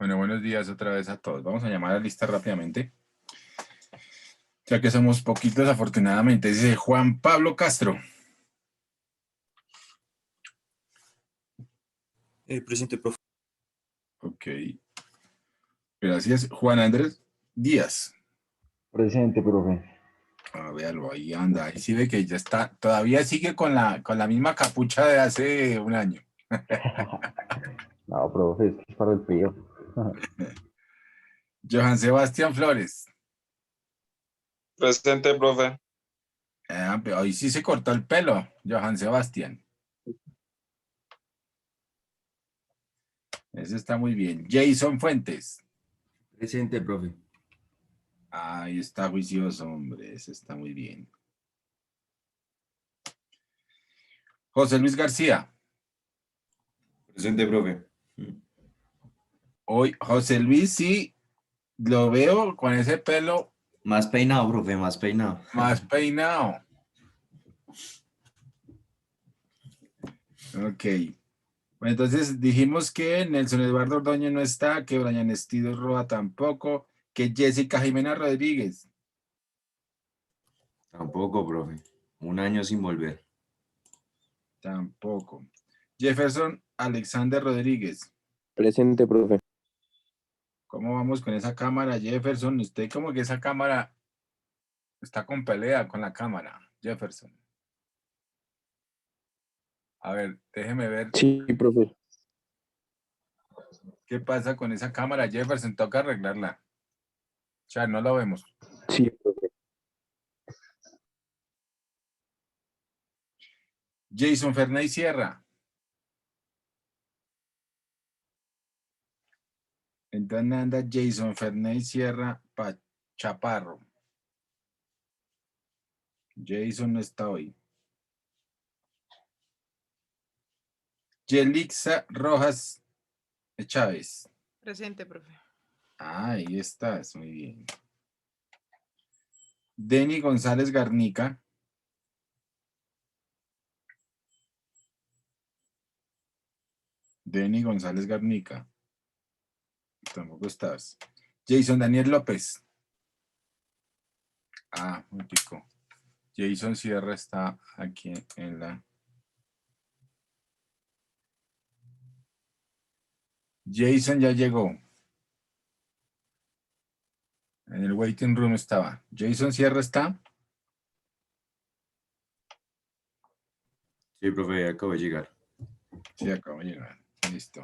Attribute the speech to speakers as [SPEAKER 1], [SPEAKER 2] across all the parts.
[SPEAKER 1] Bueno, buenos días otra vez a todos. Vamos a llamar a la lista rápidamente, ya que somos poquitos afortunadamente. Dice Juan Pablo Castro.
[SPEAKER 2] Presente, profe.
[SPEAKER 1] Ok. Gracias. Juan Andrés Díaz.
[SPEAKER 3] Presente, profe.
[SPEAKER 1] Véalo, ahí anda. Ahí sí ve que ya está. Todavía sigue con la misma capucha de hace un año.
[SPEAKER 3] No, profe, es que es para el frío.
[SPEAKER 1] Johan Sebastián Flores.
[SPEAKER 4] Presente, profe.
[SPEAKER 1] Pero hoy sí se cortó el pelo, Johan Sebastián. Ese está muy bien. Jason Fuentes.
[SPEAKER 2] Presente, profe.
[SPEAKER 1] Ahí está juicioso, hombre. Ese está muy bien. José Luis García.
[SPEAKER 2] Presente, profe.
[SPEAKER 1] Hoy, José Luis, sí, lo veo con ese pelo
[SPEAKER 2] Más peinado, profe, más peinado.
[SPEAKER 1] más peinado. Ok. Bueno, entonces dijimos que Nelson Eduardo Ordóñez no está, que Brian Estido Roa tampoco, que Jessica Jimena Rodríguez
[SPEAKER 2] Tampoco, profe. Un año sin volver.
[SPEAKER 1] tampoco. Jefferson Alexander Rodríguez.
[SPEAKER 5] Presente, profe.
[SPEAKER 1] ¿Cómo vamos con esa cámara, Jefferson? Usted como que esa cámara está con pelea con la cámara, Jefferson. A ver, déjeme ver
[SPEAKER 5] Sí, profe.
[SPEAKER 1] qué pasa con esa cámara, Jefferson. Toca arreglarla. O sea, no lo vemos.
[SPEAKER 5] Sí, profe.
[SPEAKER 1] Jason Fernández Sierra. Entonces anda Jason Fernández Sierra Chaparro. Jason no está hoy. Yelixa Rojas Chávez.
[SPEAKER 6] Presente, profe.
[SPEAKER 1] Ahí estás, muy bien. Denny González Garnica. Denny González Garnica. Tampoco estás. Jason Daniel López. Muy pico. Jason Sierra está aquí en la... Jason ya llegó. En el waiting room estaba. Jason Sierra está.
[SPEAKER 2] Sí, profe, acabo de llegar.
[SPEAKER 1] Sí, acabo de llegar. Listo.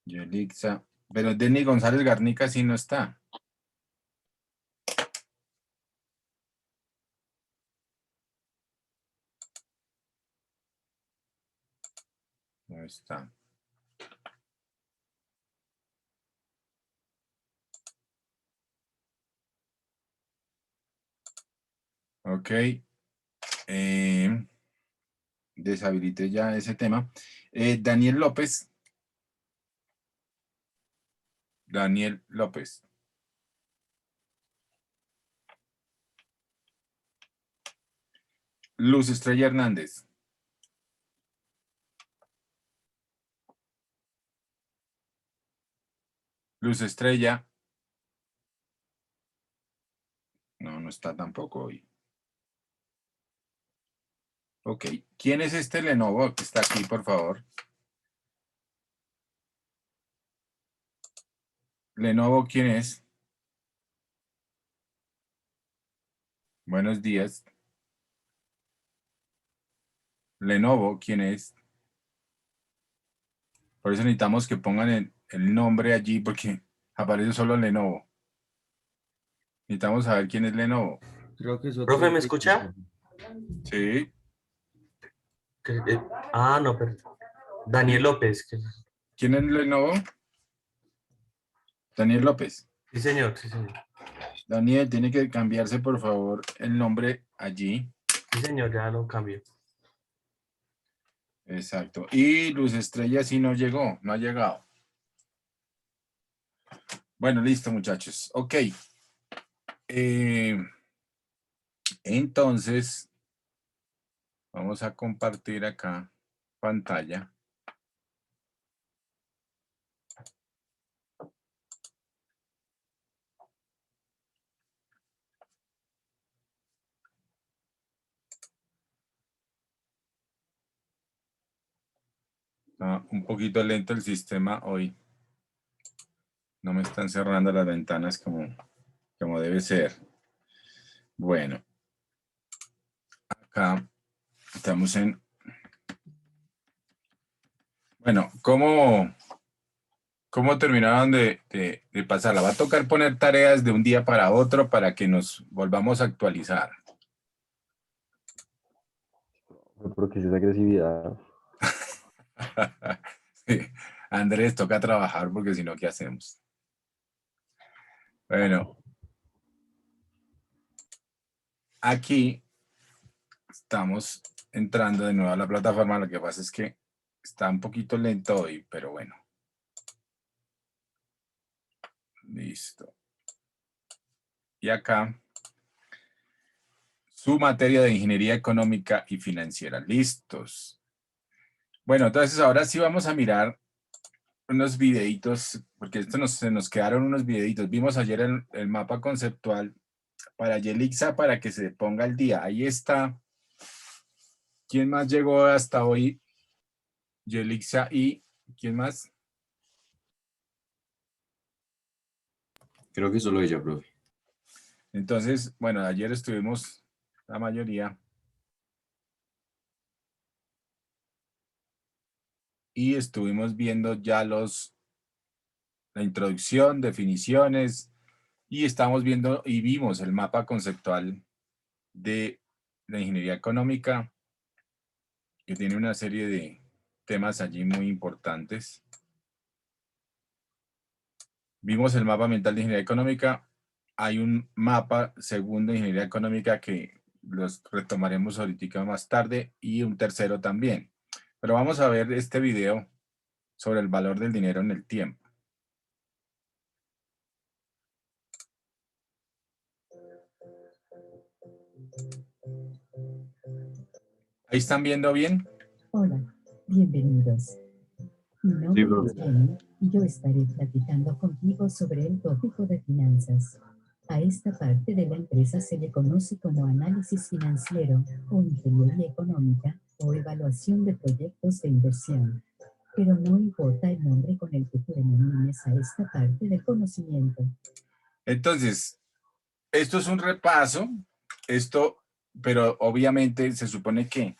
[SPEAKER 1] Yelixa. Pero Denny González Garnica sí no está. No está. Ok. Deshabilité ya ese tema. Daniel López. Daniel López. Luz Estrella Hernández. Luz Estrella. No, no está tampoco hoy. Ok. ¿Quién es este Lenovo que está aquí, por favor? Lenovo, ¿quién es? Buenos días. Lenovo, ¿quién es? Por eso necesitamos que pongan el nombre allí porque aparece solo Lenovo. Necesitamos saber quién es Lenovo.
[SPEAKER 2] Creo que es otro.
[SPEAKER 7] ¿Profe, me escucha?
[SPEAKER 1] Sí.
[SPEAKER 7] No, pero Daniel López.
[SPEAKER 1] ¿Quién es Lenovo? Daniel López.
[SPEAKER 7] Sí, señor, sí, señor.
[SPEAKER 1] Daniel, tiene que cambiarse, por favor, el nombre allí.
[SPEAKER 7] Sí, señor, ya lo cambio.
[SPEAKER 1] Exacto. Y Luz Estrella sí no llegó, no ha llegado. Bueno, listo, muchachos. Ok. Entonces, vamos a compartir acá pantalla. Está un poquito lento el sistema hoy. No me están cerrando las ventanas como debe ser. Bueno, acá estamos en... Bueno, ¿cómo terminaron de pasarla? Va a tocar poner tareas de un día para otro para que nos volvamos a actualizar.
[SPEAKER 3] Pero que es esa agresividad.
[SPEAKER 1] Sí. Andrés, toca trabajar porque si no, ¿qué hacemos? Bueno, aquí estamos entrando de nuevo a la plataforma. Lo que pasa es que está un poquito lento hoy, pero bueno. Listo. Y acá, su materia de ingeniería económica y financiera. Listos. Bueno, entonces ahora sí vamos a mirar unos videitos, porque se nos quedaron unos videitos. Vimos ayer el mapa conceptual para Yelixa para que se ponga al día. Ahí está. ¿Quién más llegó hasta hoy? Yelixa y ¿quién más?
[SPEAKER 2] Creo que solo ella, profe.
[SPEAKER 1] Entonces, bueno, ayer estuvimos la mayoría. Y estuvimos viendo ya la introducción, definiciones, y estamos viendo y vimos el mapa conceptual de la ingeniería económica, que tiene una serie de temas allí muy importantes. Vimos el mapa mental de ingeniería económica. Hay un mapa segundo de ingeniería económica que los retomaremos ahorita más tarde y un tercero también. Pero vamos a ver este video sobre el valor del dinero en el tiempo. ¿Ahí están viendo bien?
[SPEAKER 4] Hola, bienvenidos. Mi nombre
[SPEAKER 2] profe.
[SPEAKER 4] es Jenny y yo estaré platicando contigo sobre el tópico de finanzas. A esta parte de la empresa se le conoce como análisis financiero o ingeniería económica o evaluación de proyectos de inversión. Pero no importa el nombre con el que tú denomines a esta parte del conocimiento.
[SPEAKER 1] Entonces, esto es un repaso, pero obviamente se supone que,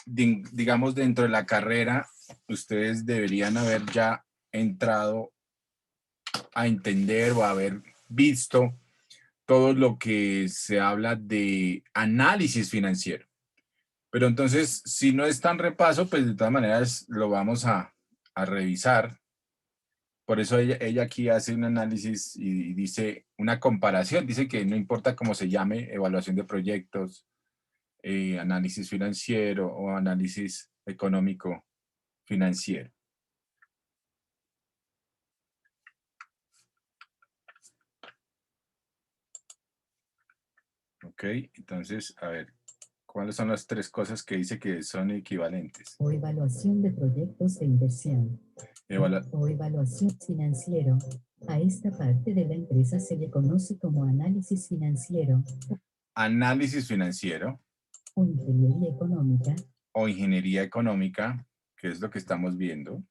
[SPEAKER 1] digamos, dentro de la carrera, ustedes deberían haber ya entrado a entender o haber visto todo lo que se habla de análisis financiero. Pero entonces, si no es tan repaso, pues de todas maneras lo vamos a revisar. Por eso ella aquí hace un análisis y dice una comparación. Dice que no importa cómo se llame, evaluación de proyectos, análisis financiero o análisis económico financiero. Ok, entonces, a ver, ¿cuáles son las tres cosas que dice que son equivalentes?
[SPEAKER 4] O evaluación de proyectos de inversión. O evaluación financiero. A esta parte de la empresa se le conoce como análisis financiero
[SPEAKER 1] Análisis financiero
[SPEAKER 4] o ingeniería económica
[SPEAKER 1] o ingeniería económica, que es lo que estamos viendo,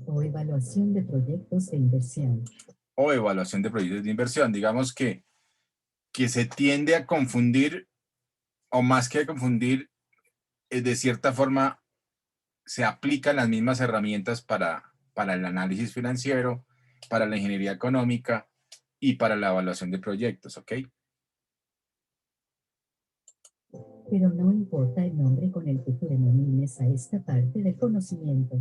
[SPEAKER 4] o evaluación de proyectos de inversión.
[SPEAKER 1] o evaluación de proyectos de inversión. Digamos que se tiende a confundir, o más que a confundir, de cierta forma se aplican las mismas herramientas para el análisis financiero, para la ingeniería económica y para la evaluación de proyectos, ¿ok?
[SPEAKER 4] Pero no importa el nombre con el que tú denomines a esta parte del conocimiento.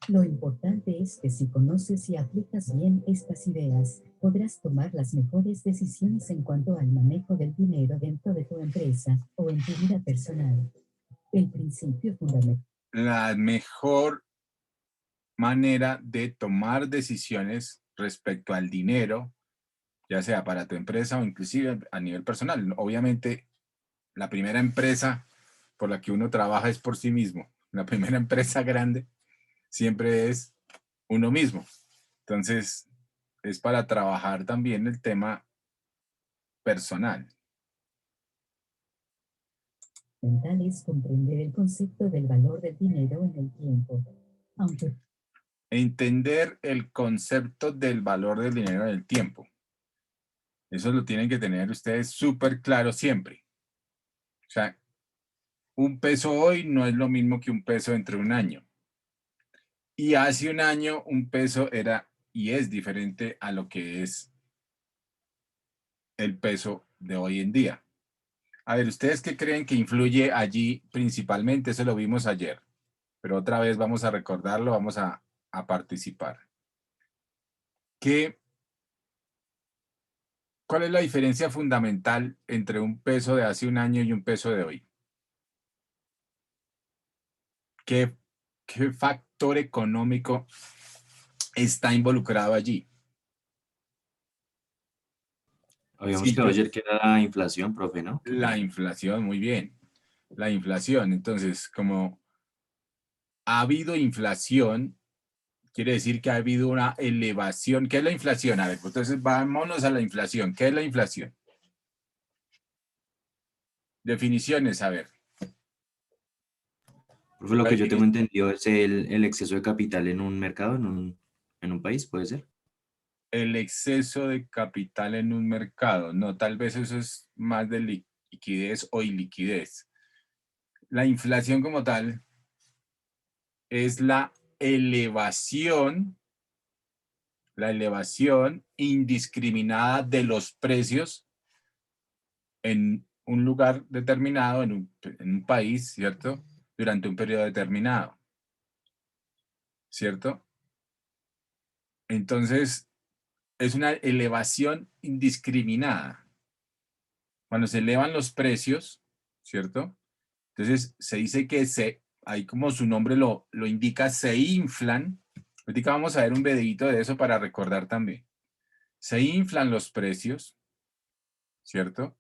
[SPEAKER 4] Lo importante es que si conoces y aplicas bien estas ideas, podrás tomar las mejores decisiones en cuanto al manejo del dinero dentro de tu empresa o en tu vida personal. El principio fundamental.
[SPEAKER 1] La mejor manera de tomar decisiones respecto al dinero, ya sea para tu empresa o inclusive a nivel personal. Obviamente, la primera empresa por la que uno trabaja es por sí mismo. La primera empresa grande siempre es uno mismo. Entonces, es para trabajar también el tema personal.
[SPEAKER 4] Mental es comprender el concepto del valor del dinero en el tiempo. Aunque
[SPEAKER 1] Entender el concepto del valor del dinero en el tiempo. Eso lo tienen que tener ustedes súper claro siempre. O sea, un peso hoy no es lo mismo que un peso dentro de un año. Y hace un año un peso era y es diferente a lo que es el peso de hoy en día. A ver, ¿ustedes qué creen que influye allí principalmente? Eso lo vimos ayer, pero otra vez vamos a recordarlo, vamos a participar. ¿Cuál es la diferencia fundamental entre un peso de hace un año y un peso de hoy? ¿Qué factor económico está involucrado allí?
[SPEAKER 2] Habíamos
[SPEAKER 1] Sí,
[SPEAKER 2] quedado ayer que era la inflación, profe, ¿no?
[SPEAKER 1] la inflación, muy bien. La inflación. Entonces, como ha habido inflación, quiere decir que ha habido una elevación. ¿Qué es la inflación? A ver, pues entonces vámonos a la inflación. ¿Qué es la inflación? Definiciones, a ver.
[SPEAKER 2] Profe, lo
[SPEAKER 1] La
[SPEAKER 2] que yo tengo
[SPEAKER 1] defini-
[SPEAKER 2] entendido es el exceso de capital en un mercado, en un país, ¿puede ser?
[SPEAKER 1] El exceso de capital en un mercado. No, tal vez eso es más de liquidez o iliquidez. La inflación como tal es la elevación indiscriminada de los precios en un lugar determinado, en un país, ¿cierto? Durante un periodo determinado, ¿cierto? Entonces, es una elevación indiscriminada. Cuando se elevan los precios, ¿cierto? Entonces, se dice que ahí como su nombre lo indica, se inflan. Ahorita vamos a ver un videito de eso para recordar también. Se inflan los precios, ¿cierto?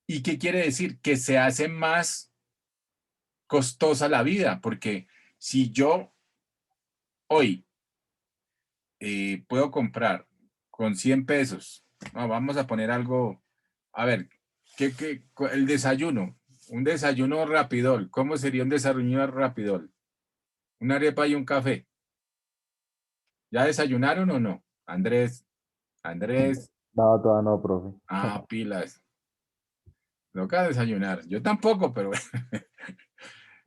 [SPEAKER 1] ¿Y qué quiere decir? Que se hace más costosa la vida, porque si yo hoy puedo comprar con 100 pesos, no, vamos a poner algo, a ver, el desayuno, un desayuno rapidol, ¿cómo sería un desayuno rapidol? Una arepa y un café. ¿Ya desayunaron o no? Andrés,
[SPEAKER 3] No, todavía no, profe.
[SPEAKER 1] pilas, toca desayunar. Yo tampoco, pero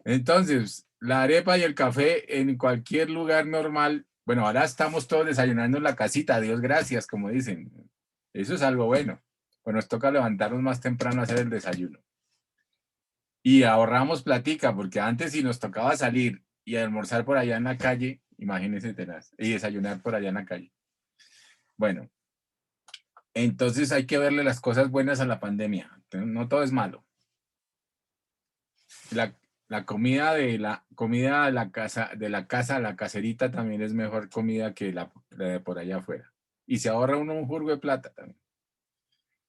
[SPEAKER 1] entonces, la arepa y el café en cualquier lugar normal. Bueno, ahora estamos todos desayunando en la casita, Dios gracias, como dicen. Eso es algo bueno. Pues nos toca levantarnos más temprano a hacer el desayuno. Y ahorramos platica, porque antes si nos tocaba salir y almorzar por allá en la calle, imagínense tenaz, y desayunar por allá en la calle. Bueno, entonces hay que verle las cosas buenas a la pandemia. No todo es malo. La, la comida de la casa a la caserita también es mejor comida que la de por allá afuera. Y se ahorra uno un jurgo de plata también.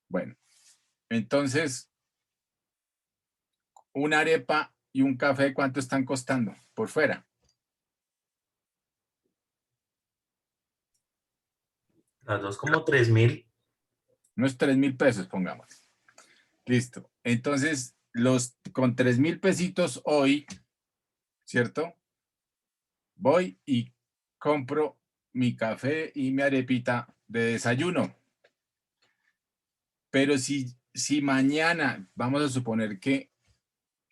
[SPEAKER 1] Bueno, entonces, una arepa y un café, ¿cuánto están costando por fuera?
[SPEAKER 7] Las dos como 3.000.
[SPEAKER 1] Unos 3.000 pesos, pongamos. Listo. Entonces, con 3.000 pesitos hoy, ¿cierto? Voy y compro mi café y mi arepita de desayuno. Pero si mañana, vamos a suponer que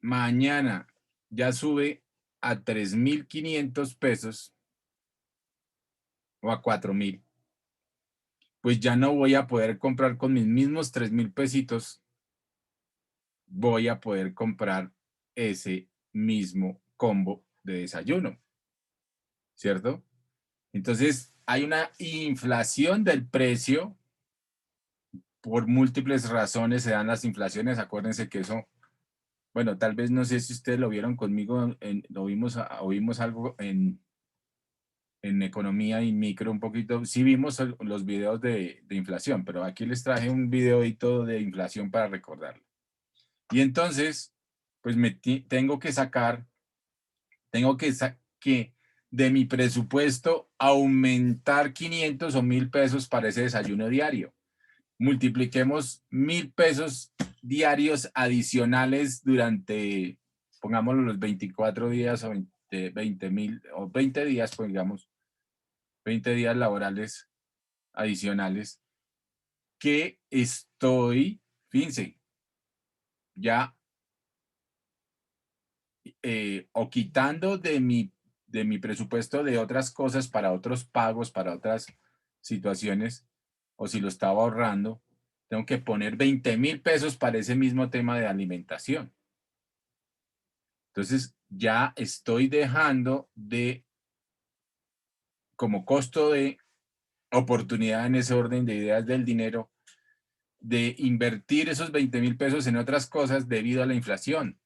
[SPEAKER 1] mañana ya sube a 3.500 pesos o a 4.000, pues ya no voy a poder comprar con mis mismos 3.000 pesitos, voy a poder comprar ese mismo combo de desayuno, ¿cierto? Entonces, hay una inflación del precio. Por múltiples razones se dan las inflaciones. Acuérdense que eso, bueno, tal vez no sé si ustedes lo vieron conmigo, oímos algo en economía y micro un poquito. Sí vimos los videos de inflación, pero aquí les traje un videito de inflación para recordarlo. Y entonces, pues tengo que de mi presupuesto aumentar 500 o 1.000 pesos para ese desayuno diario. Multipliquemos 1.000 pesos diarios adicionales durante, pongámoslo, los 24 días o 20.000 o 20 días, pues digamos, 20 días laborales adicionales que estoy, fíjense, ya o quitando de mi presupuesto de otras cosas para otros pagos, para otras situaciones, o si lo estaba ahorrando, tengo que poner 20.000 pesos para ese mismo tema de alimentación. Entonces, ya estoy dejando de, como costo de oportunidad en ese orden de ideas del dinero, de invertir esos 20.000 pesos en otras cosas debido a la inflación,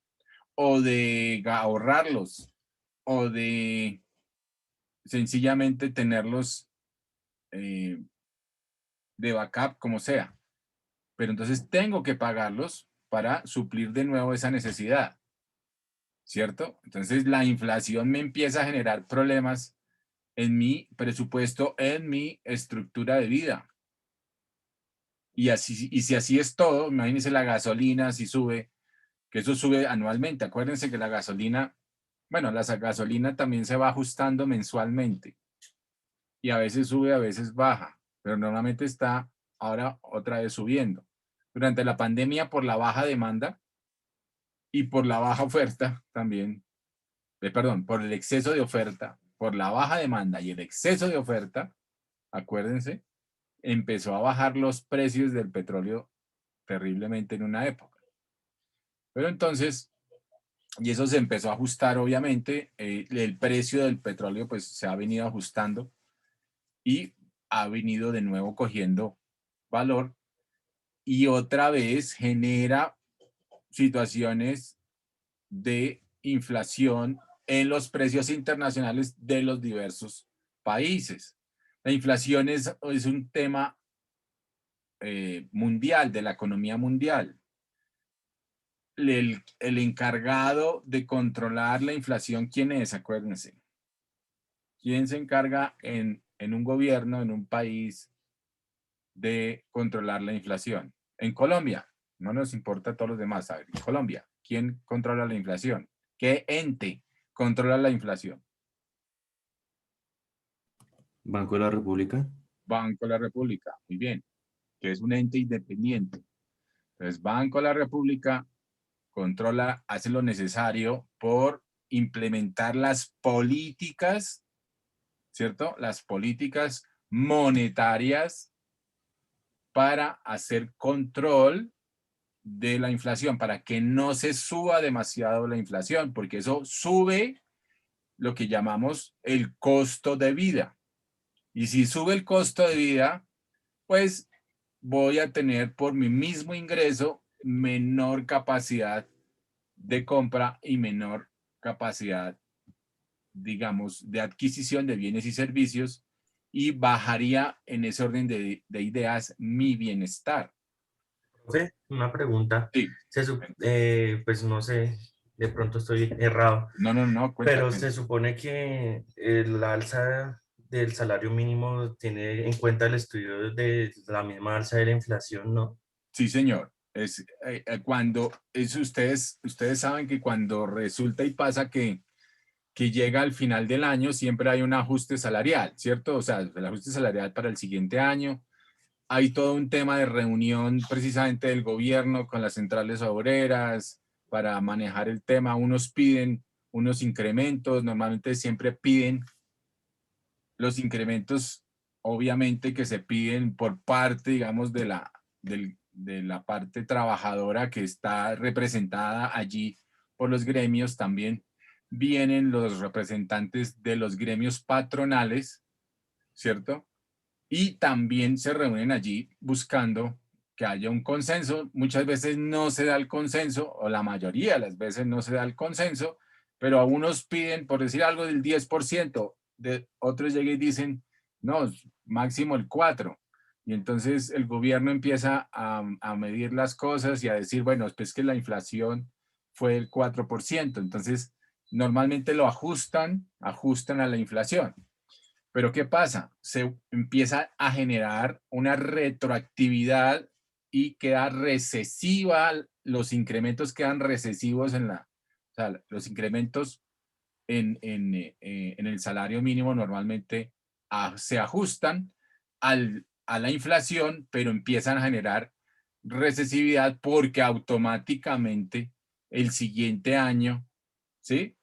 [SPEAKER 1] o de ahorrarlos, o de sencillamente tenerlos de backup, como sea. Pero entonces tengo que pagarlos para suplir de nuevo esa necesidad, ¿cierto? Entonces la inflación me empieza a generar problemas en mi presupuesto, en mi estructura de vida. Y si así es todo, imagínense la gasolina, si sube, que eso sube anualmente. Acuérdense que la gasolina, bueno, la gasolina también se va ajustando mensualmente. Y a veces sube, a veces baja, pero normalmente está ahora otra vez subiendo. Durante la pandemia, por la baja demanda y por la baja oferta también, perdón, por el exceso de oferta, por la baja demanda y el exceso de oferta, acuérdense, empezó a bajar los precios del petróleo terriblemente en una época. Pero entonces, y eso se empezó a ajustar, obviamente, el precio del petróleo pues se ha venido ajustando y ha venido de nuevo cogiendo valor y otra vez genera situaciones de inflación en los precios internacionales de los diversos países. La inflación es un tema mundial, de la economía mundial. El encargado de controlar la inflación, ¿quién es? Acuérdense. ¿Quién se encarga en un gobierno, en un país, de controlar la inflación? En Colombia, no nos importa a todos los demás. A ver, en Colombia, ¿quién controla la inflación? ¿Qué ente controla la inflación?
[SPEAKER 2] Banco de la República.
[SPEAKER 1] Banco de la República, muy bien, que es un ente independiente. Entonces, Banco de la República controla, hace lo necesario por implementar las políticas, ¿cierto? Las políticas monetarias para hacer control de la inflación, para que no se suba demasiado la inflación, porque eso sube lo que llamamos el costo de vida. Y si sube el costo de vida, pues voy a tener por mi mismo ingreso menor capacidad de compra y menor capacidad, digamos, de adquisición de bienes y servicios y bajaría en ese orden de ideas mi bienestar.
[SPEAKER 7] Profe, una pregunta.
[SPEAKER 1] Sí.
[SPEAKER 7] Pues no sé, de pronto estoy errado,
[SPEAKER 1] No,
[SPEAKER 7] pero
[SPEAKER 1] cuéntame.
[SPEAKER 7] se supone que el alza del salario mínimo tiene en cuenta el estudio de la misma alza de la inflación, ¿no?
[SPEAKER 1] Sí, señor. Ustedes saben que cuando resulta y pasa que llega al final del año, siempre hay un ajuste salarial, ¿cierto? O sea, el ajuste salarial para el siguiente año. Hay todo un tema de reunión precisamente del gobierno con las centrales obreras para manejar el tema. Unos piden unos incrementos, normalmente siempre piden los incrementos, obviamente, que se piden por parte, digamos, de la parte trabajadora que está representada allí por los gremios. También vienen los representantes de los gremios patronales, ¿cierto? Y también se reúnen allí buscando que haya un consenso. Muchas veces no se da el consenso, o la mayoría de las veces no se da el consenso, pero a unos piden, por decir algo, del 10%, otros llegan y dicen, no, máximo el 4%. Y entonces el gobierno empieza a medir las cosas y a decir, bueno, pues que la inflación fue el 4%. Entonces, normalmente lo ajustan a la inflación. Pero ¿qué pasa? Se empieza a generar una retroactividad y queda recesiva, los incrementos quedan recesivos o sea, los incrementos en el salario mínimo normalmente se ajustan a la inflación, pero empiezan a generar recesividad porque automáticamente el siguiente año, ¿sí?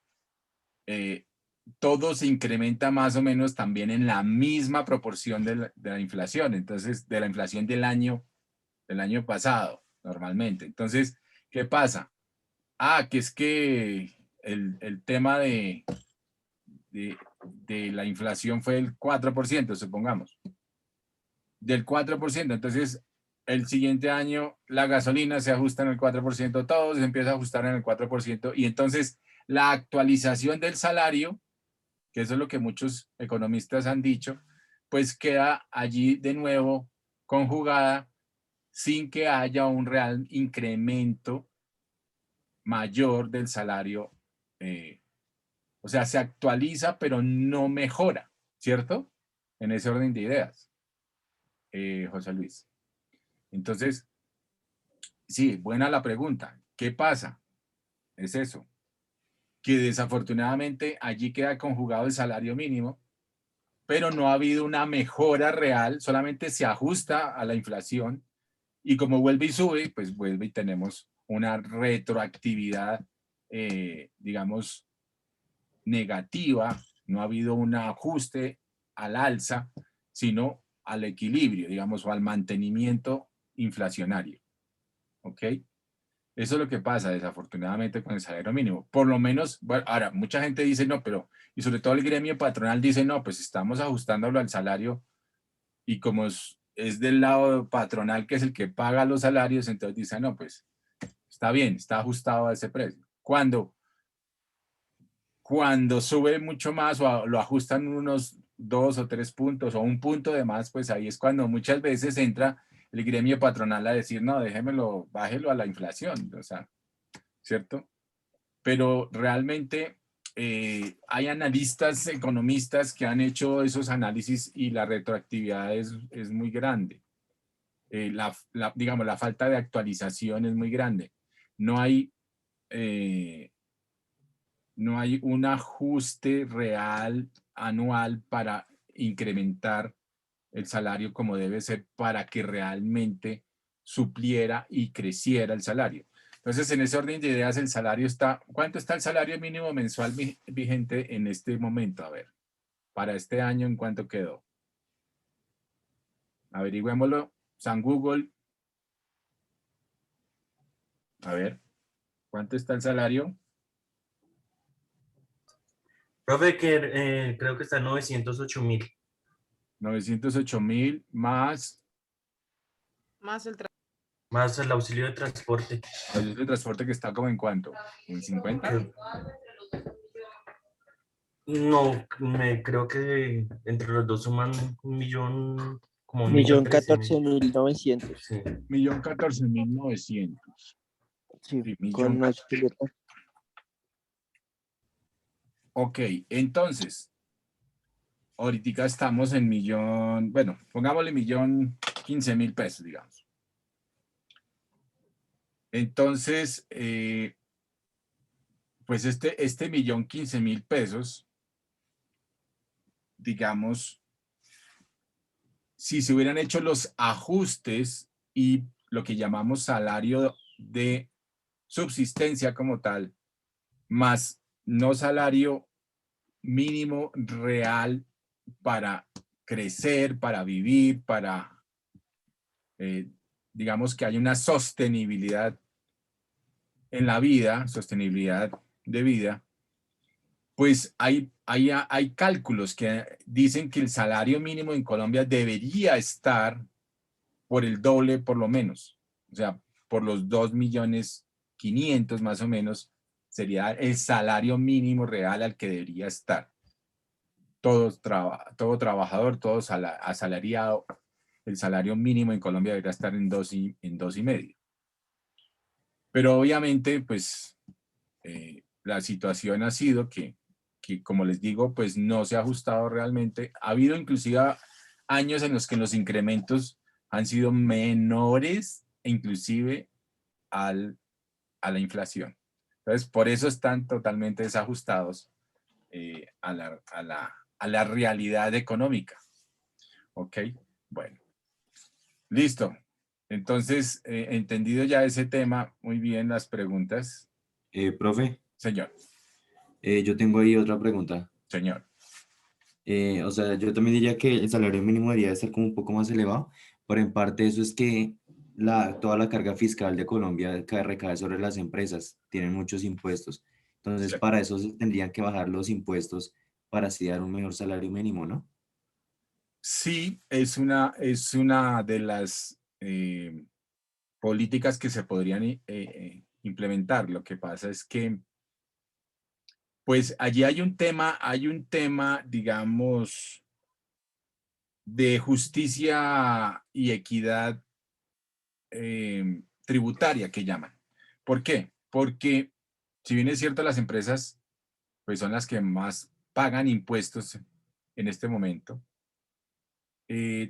[SPEAKER 1] Todo se incrementa más o menos también en la misma proporción de la inflación, entonces de la inflación del año pasado, normalmente. Entonces, ¿qué pasa? Que es que el tema de la inflación fue el 4%, supongamos. Del 4%, entonces el siguiente año la gasolina se ajusta en el 4%, todo se empieza a ajustar en el 4%, y entonces la actualización del salario, que eso es lo que muchos economistas han dicho, pues queda allí de nuevo conjugada sin que haya un real incremento mayor del salario. O sea, se actualiza, pero no mejora, ¿cierto? En ese orden de ideas, José Luis. Entonces, sí, buena la pregunta. ¿Qué pasa? Es eso, que desafortunadamente allí queda conjugado el salario mínimo, pero no ha habido una mejora real, solamente se ajusta a la inflación, y como vuelve y sube, pues vuelve y tenemos una retroactividad, digamos, negativa. No ha habido un ajuste al alza, sino al equilibrio, digamos, o al mantenimiento inflacionario. ¿Ok? Eso es lo que pasa desafortunadamente con el salario mínimo. Por lo menos, bueno, ahora, mucha gente dice no, pero, y sobre todo el gremio patronal dice no, pues estamos ajustándolo al salario, y como es del lado patronal, que es el que paga los salarios, entonces dice no, pues está bien, está ajustado a ese precio. Cuando sube mucho más o lo ajustan unos 2 o 3 puntos o un punto de más, pues ahí es cuando muchas veces entra el gremio patronal a decir, no, déjemelo, bájelo a la inflación, o sea, ¿cierto? Pero realmente hay analistas, economistas que han hecho esos análisis y la retroactividad es muy grande. Digamos, la falta de actualización es muy grande. No hay, no hay un ajuste real anual para incrementar el salario como debe ser para que realmente supliera y creciera el salario. Entonces, en ese orden de ideas, el salario está, ¿cuánto está el salario mínimo mensual vigente en este momento? A ver, para este año, ¿en cuánto quedó? Averigüémoslo. San Google. A ver, ¿cuánto está el salario?
[SPEAKER 7] Profe, que creo que está en 908.000.
[SPEAKER 1] 908.000 más
[SPEAKER 7] Más el auxilio de transporte.
[SPEAKER 1] el transporte, que está como en cuánto, en 50.
[SPEAKER 7] No, creo que entre los dos suman 1.000.000, como
[SPEAKER 5] 1.014.900.000.
[SPEAKER 7] 1.013.000. Sí.
[SPEAKER 1] 1.014.900.000.
[SPEAKER 5] Sí,
[SPEAKER 1] Sí,
[SPEAKER 5] con auxilio.
[SPEAKER 1] Ok, entonces, ahorita estamos en millón, bueno, pongámosle 1.015.000 pesos, digamos. Entonces, pues este 1.015.000 pesos, digamos, si se hubieran hecho los ajustes y lo que llamamos salario de subsistencia como tal, más no salario mínimo real para crecer, para vivir, para, digamos, que hay una sostenibilidad en la vida, sostenibilidad de vida, pues hay cálculos que dicen que el salario mínimo en Colombia debería estar por el doble por lo menos, o sea, por los 2.500.000 más o menos, sería el salario mínimo real al que debería estar. Todo trabajador, todo asalariado, el salario mínimo en Colombia debería estar en 2.500.000. Pero obviamente, pues, la situación ha sido que, como les digo, pues no se ha ajustado realmente. Ha habido inclusive años en los que los incrementos han sido menores inclusive a la inflación. Entonces, por eso están totalmente desajustados a la realidad económica. ¿Ok? Bueno, listo. Entonces, entendido ya ese tema, muy bien las preguntas.
[SPEAKER 2] Profe,
[SPEAKER 1] Señor,
[SPEAKER 2] yo tengo ahí otra pregunta.
[SPEAKER 1] señor.
[SPEAKER 2] O sea, yo también diría que el salario mínimo debería estar como un poco más elevado, pero en parte eso es que toda la carga fiscal de Colombia recae sobre las empresas, tienen muchos impuestos. Entonces,
[SPEAKER 1] Sí.
[SPEAKER 2] para eso se tendrían que bajar los impuestos para así dar un mejor salario mínimo, ¿no?
[SPEAKER 1] Sí, es una de las políticas que se podrían implementar. Lo que pasa es que, pues allí hay un tema, digamos, de justicia y equidad tributaria que llaman. ¿Por qué? Porque si bien es cierto, las empresas pues son las que más pagan impuestos en este momento,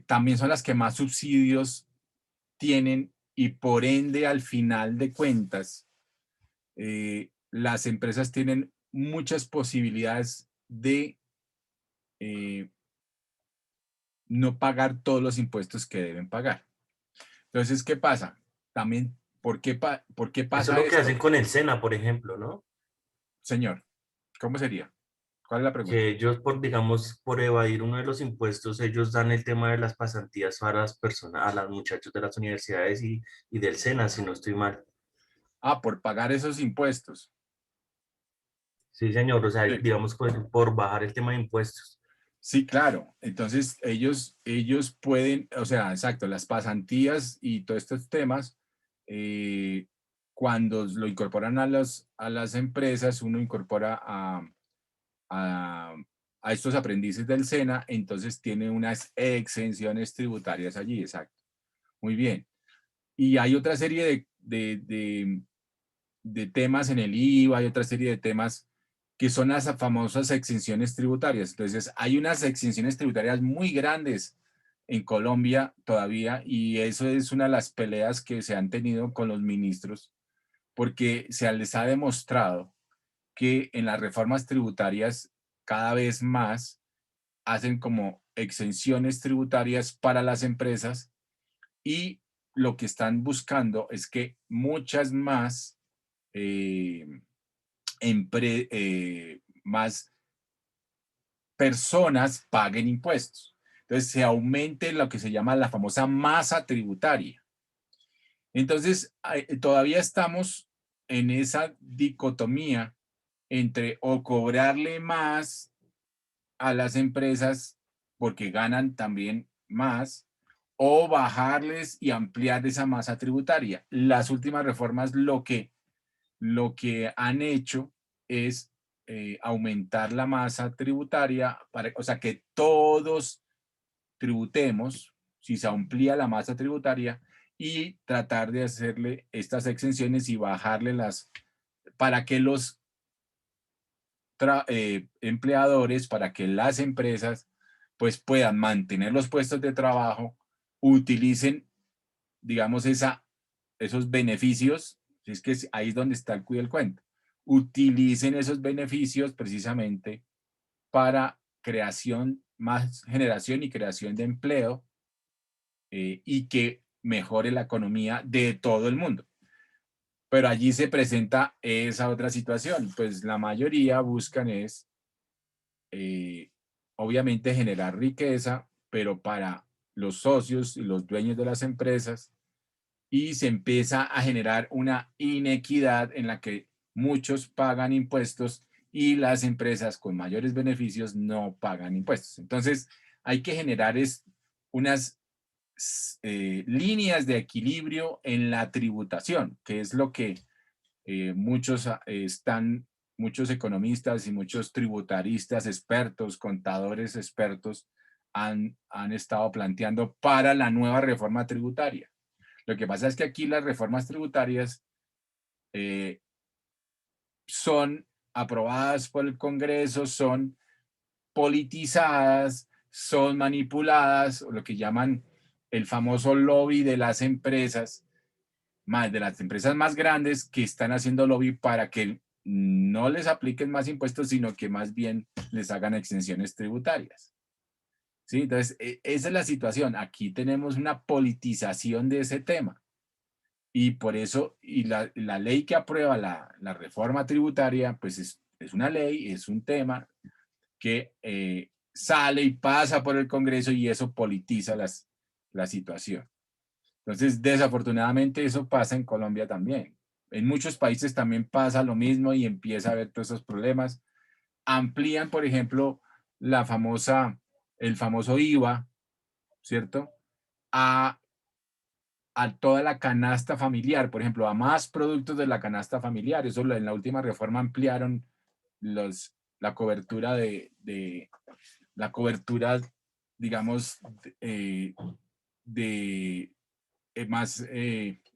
[SPEAKER 1] también son las que más subsidios tienen y por ende al final de cuentas las empresas tienen muchas posibilidades de no pagar todos los impuestos que deben pagar. Entonces, ¿qué pasa? También, ¿por qué
[SPEAKER 7] Eso es
[SPEAKER 1] pasa
[SPEAKER 7] lo que hacen
[SPEAKER 1] esto?
[SPEAKER 7] con el SENA, por ejemplo, ¿no?
[SPEAKER 1] Señor, ¿cómo sería? ¿Cuál es la pregunta?
[SPEAKER 7] Que ellos, por, digamos, por evadir uno de los impuestos, ellos dan el tema de las pasantías para las personas, a los muchachos de las universidades y del SENA, si no estoy mal.
[SPEAKER 1] Ah, por pagar esos impuestos.
[SPEAKER 7] Sí, señor, o sea,
[SPEAKER 1] Sí,
[SPEAKER 7] digamos, pues, por bajar el tema de impuestos.
[SPEAKER 1] sí, claro. Entonces, ellos pueden, o sea, exacto, las pasantías y todos estos temas, eh, cuando lo incorporan a las empresas, uno incorpora a, a estos aprendices del SENA, entonces tiene unas exenciones tributarias allí, exacto. Muy bien. Y hay otra serie de temas en el IVA, hay otra serie de temas que son las famosas exenciones tributarias. Entonces, hay unas exenciones tributarias muy grandes en Colombia todavía y eso es una de las peleas que se han tenido con los ministros porque se les ha demostrado que en las reformas tributarias cada vez más hacen como exenciones tributarias para las empresas y lo que están buscando es que muchas más eh, más personas paguen impuestos. Entonces se aumente lo que se llama la famosa masa tributaria. Entonces todavía estamos en esa dicotomía entre o cobrarle más a las empresas porque ganan también más o bajarles y ampliar esa masa tributaria. Las últimas reformas lo que han hecho es aumentar la masa tributaria, o sea, que todos tributemos, si se amplía la masa tributaria, y tratar de hacerle estas exenciones y bajarle para que los empleadores, para que las empresas pues puedan mantener los puestos de trabajo, utilicen, digamos, esos beneficios, es que ahí es donde está el cuidado del cuento, utilicen esos beneficios precisamente para creación, más generación y creación de empleo y que mejore la economía de todo el mundo. Pero allí se presenta esa otra situación, pues la mayoría buscan es, eh, obviamente, generar riqueza, pero para los socios y los dueños de las empresas, y se empieza a generar una inequidad en la que muchos pagan impuestos y las empresas con mayores beneficios no pagan impuestos. Entonces, hay que generar unas líneas de equilibrio en la tributación, que es lo que muchos economistas y muchos tributaristas expertos, contadores expertos han estado planteando para la nueva reforma tributaria. Lo que pasa es que aquí las reformas tributarias eh, son aprobadas por el Congreso, son politizadas, son manipuladas, o lo que llaman el famoso lobby de las empresas, más de las empresas más grandes que están haciendo lobby para que no les apliquen más impuestos, sino que más bien les hagan exenciones tributarias. ¿Sí? Entonces, esa es la situación. Aquí tenemos una politización de ese tema. Y por eso, y la ley que aprueba la reforma tributaria, pues es una ley, es un tema que sale y pasa por el Congreso y eso politiza la situación. Entonces, desafortunadamente eso pasa en Colombia también. En muchos países también pasa lo mismo y empieza a haber todos esos problemas. Amplían, por ejemplo, el famoso IVA, ¿cierto? A toda la canasta familiar, por ejemplo, a más productos de la canasta familiar. Eso en la última reforma ampliaron la cobertura la cobertura, digamos, de más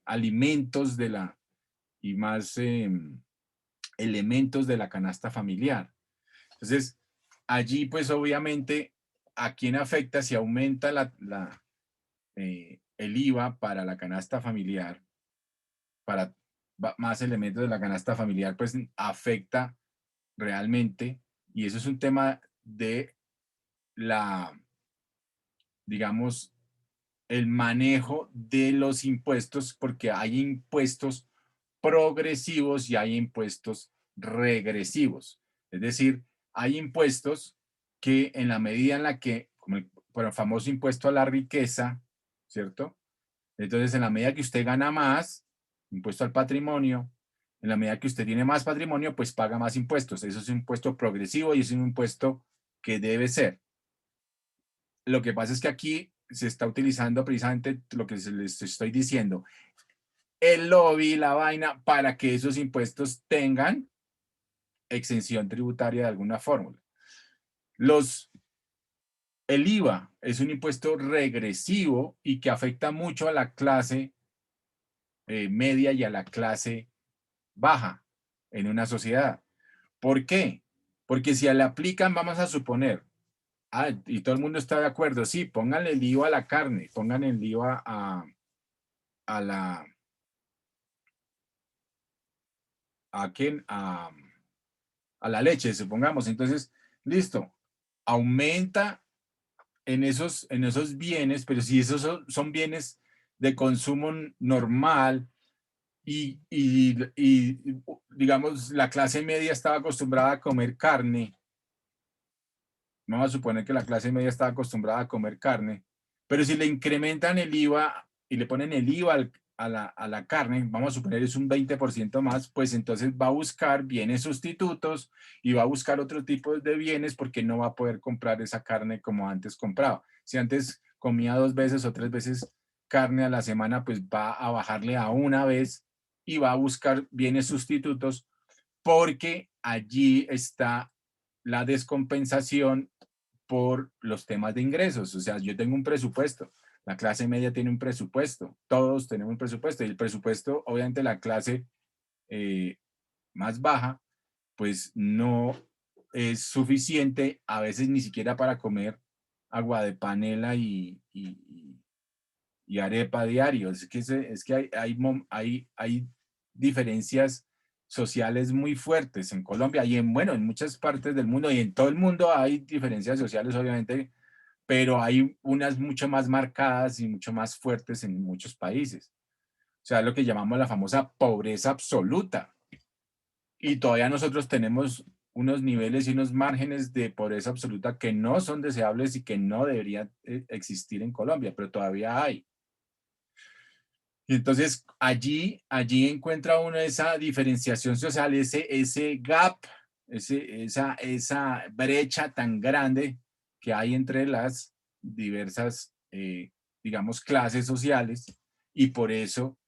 [SPEAKER 1] alimentos y más elementos de la canasta familiar. Entonces, allí pues obviamente, ¿a quién afecta si aumenta el IVA para la canasta familiar, para más elementos de la canasta familiar? Pues afecta realmente, y eso es un tema de digamos, el manejo de los impuestos, porque hay impuestos progresivos y hay impuestos regresivos. Es decir, hay impuestos que en la medida en la que, como por el famoso impuesto a la riqueza, ¿cierto? Entonces, en la medida que usted gana más, impuesto al patrimonio, en la medida que usted tiene más patrimonio, pues paga más impuestos. Eso es un impuesto progresivo y es un impuesto que debe ser. Lo que pasa es que aquí se está utilizando precisamente lo que les estoy diciendo, el lobby, la vaina, para que esos impuestos tengan exención tributaria de alguna fórmula. El IVA es un impuesto regresivo y que afecta mucho a la clase media y a la clase baja en una sociedad. ¿Por qué? Porque si le aplican, vamos a suponer, y todo el mundo está de acuerdo, sí, pónganle el IVA a la carne, pongan el IVA a la leche, supongamos. Entonces, listo, aumenta en esos bienes, pero si esos son bienes de consumo normal y digamos, la clase media estaba acostumbrada a comer carne, vamos a suponer que la clase media estaba acostumbrada a comer carne, pero si le incrementan el IVA y le ponen el IVA a la carne, vamos a suponer es un 20% más, pues entonces va a buscar bienes sustitutos y va a buscar otro tipo de bienes porque no va a poder comprar esa carne como antes compraba. Si antes comía 2 veces o 3 veces carne a la semana, pues va a bajarle a una vez y va a buscar bienes sustitutos porque allí está la descompensación por los temas de ingresos. O sea, yo tengo un presupuesto, la clase media tiene un presupuesto, todos tenemos un presupuesto y el presupuesto, obviamente la clase más baja, pues no es suficiente a veces ni siquiera para comer agua de panela y arepa diario. Es que hay diferencias sociales muy fuertes en Colombia y en muchas partes del mundo y en todo el mundo hay diferencias sociales, obviamente, pero hay unas mucho más marcadas y mucho más fuertes en muchos países. O sea, lo que llamamos la famosa pobreza absoluta. Y todavía nosotros tenemos unos niveles y unos márgenes de pobreza absoluta que no son deseables y que no deberían existir en Colombia, pero todavía hay. Y entonces allí encuentra uno esa diferenciación social, ese gap, esa brecha tan grande que hay entre las diversas, digamos, clases sociales. Y por eso,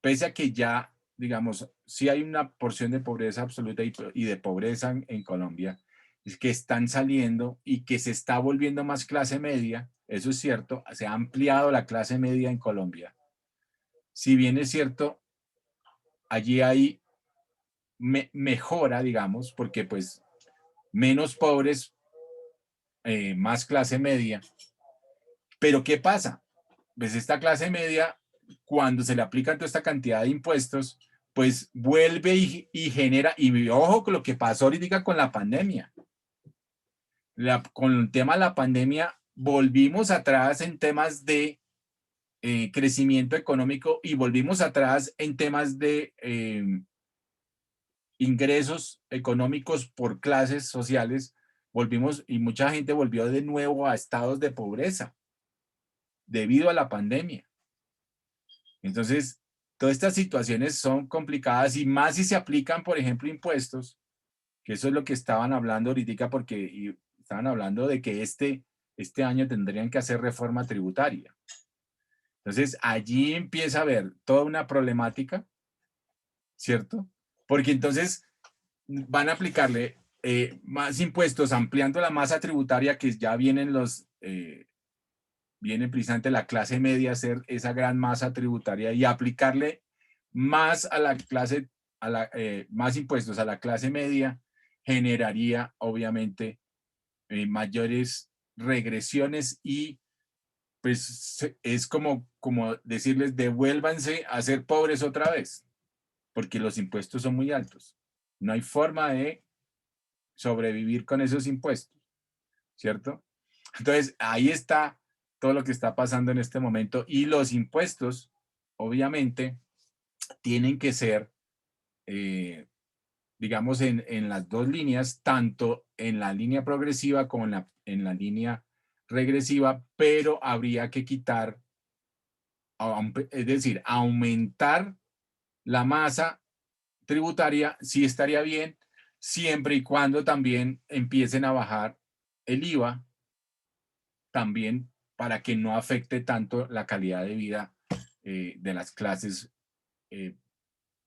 [SPEAKER 1] pese a que ya, digamos, sí hay una porción de pobreza absoluta y de pobreza en Colombia, es que están saliendo y que se está volviendo más clase media, eso es cierto, se ha ampliado la clase media en Colombia. Si bien es cierto, allí hay mejora, digamos, porque pues menos pobres, más clase media. Pero ¿qué pasa? Pues esta clase media cuando se le aplica toda esta cantidad de impuestos, pues vuelve y genera, y ojo con lo que pasó ahorita con la pandemia. Con el tema de la pandemia, volvimos atrás en temas de crecimiento económico y volvimos atrás en temas de ingresos económicos por clases sociales. Volvimos y mucha gente volvió de nuevo a estados de pobreza debido a la pandemia. Entonces, todas estas situaciones son complicadas y más si se aplican, por ejemplo, impuestos, que eso es lo que estaban hablando ahorita, porque estaban hablando de que este año tendrían que hacer reforma tributaria. Entonces, allí empieza a haber toda una problemática, ¿cierto? Porque entonces van a aplicarle más impuestos, ampliando la masa tributaria que ya vienen viene precisamente la clase media a hacer esa gran masa tributaria y aplicarle más a la clase, más impuestos a la clase media, generaría obviamente mayores regresiones y pues es como decirles devuélvanse a ser pobres otra vez, porque los impuestos son muy altos. No hay forma de sobrevivir con esos impuestos, ¿cierto? Entonces, ahí está todo lo que está pasando en este momento y los impuestos, obviamente, tienen que ser, digamos, en las dos líneas, tanto en la línea progresiva como en la línea regresiva, pero habría que quitar, es decir, aumentar la masa tributaria, sí estaría bien, siempre y cuando también empiecen a bajar el IVA, también para que no afecte tanto la calidad de vida de las clases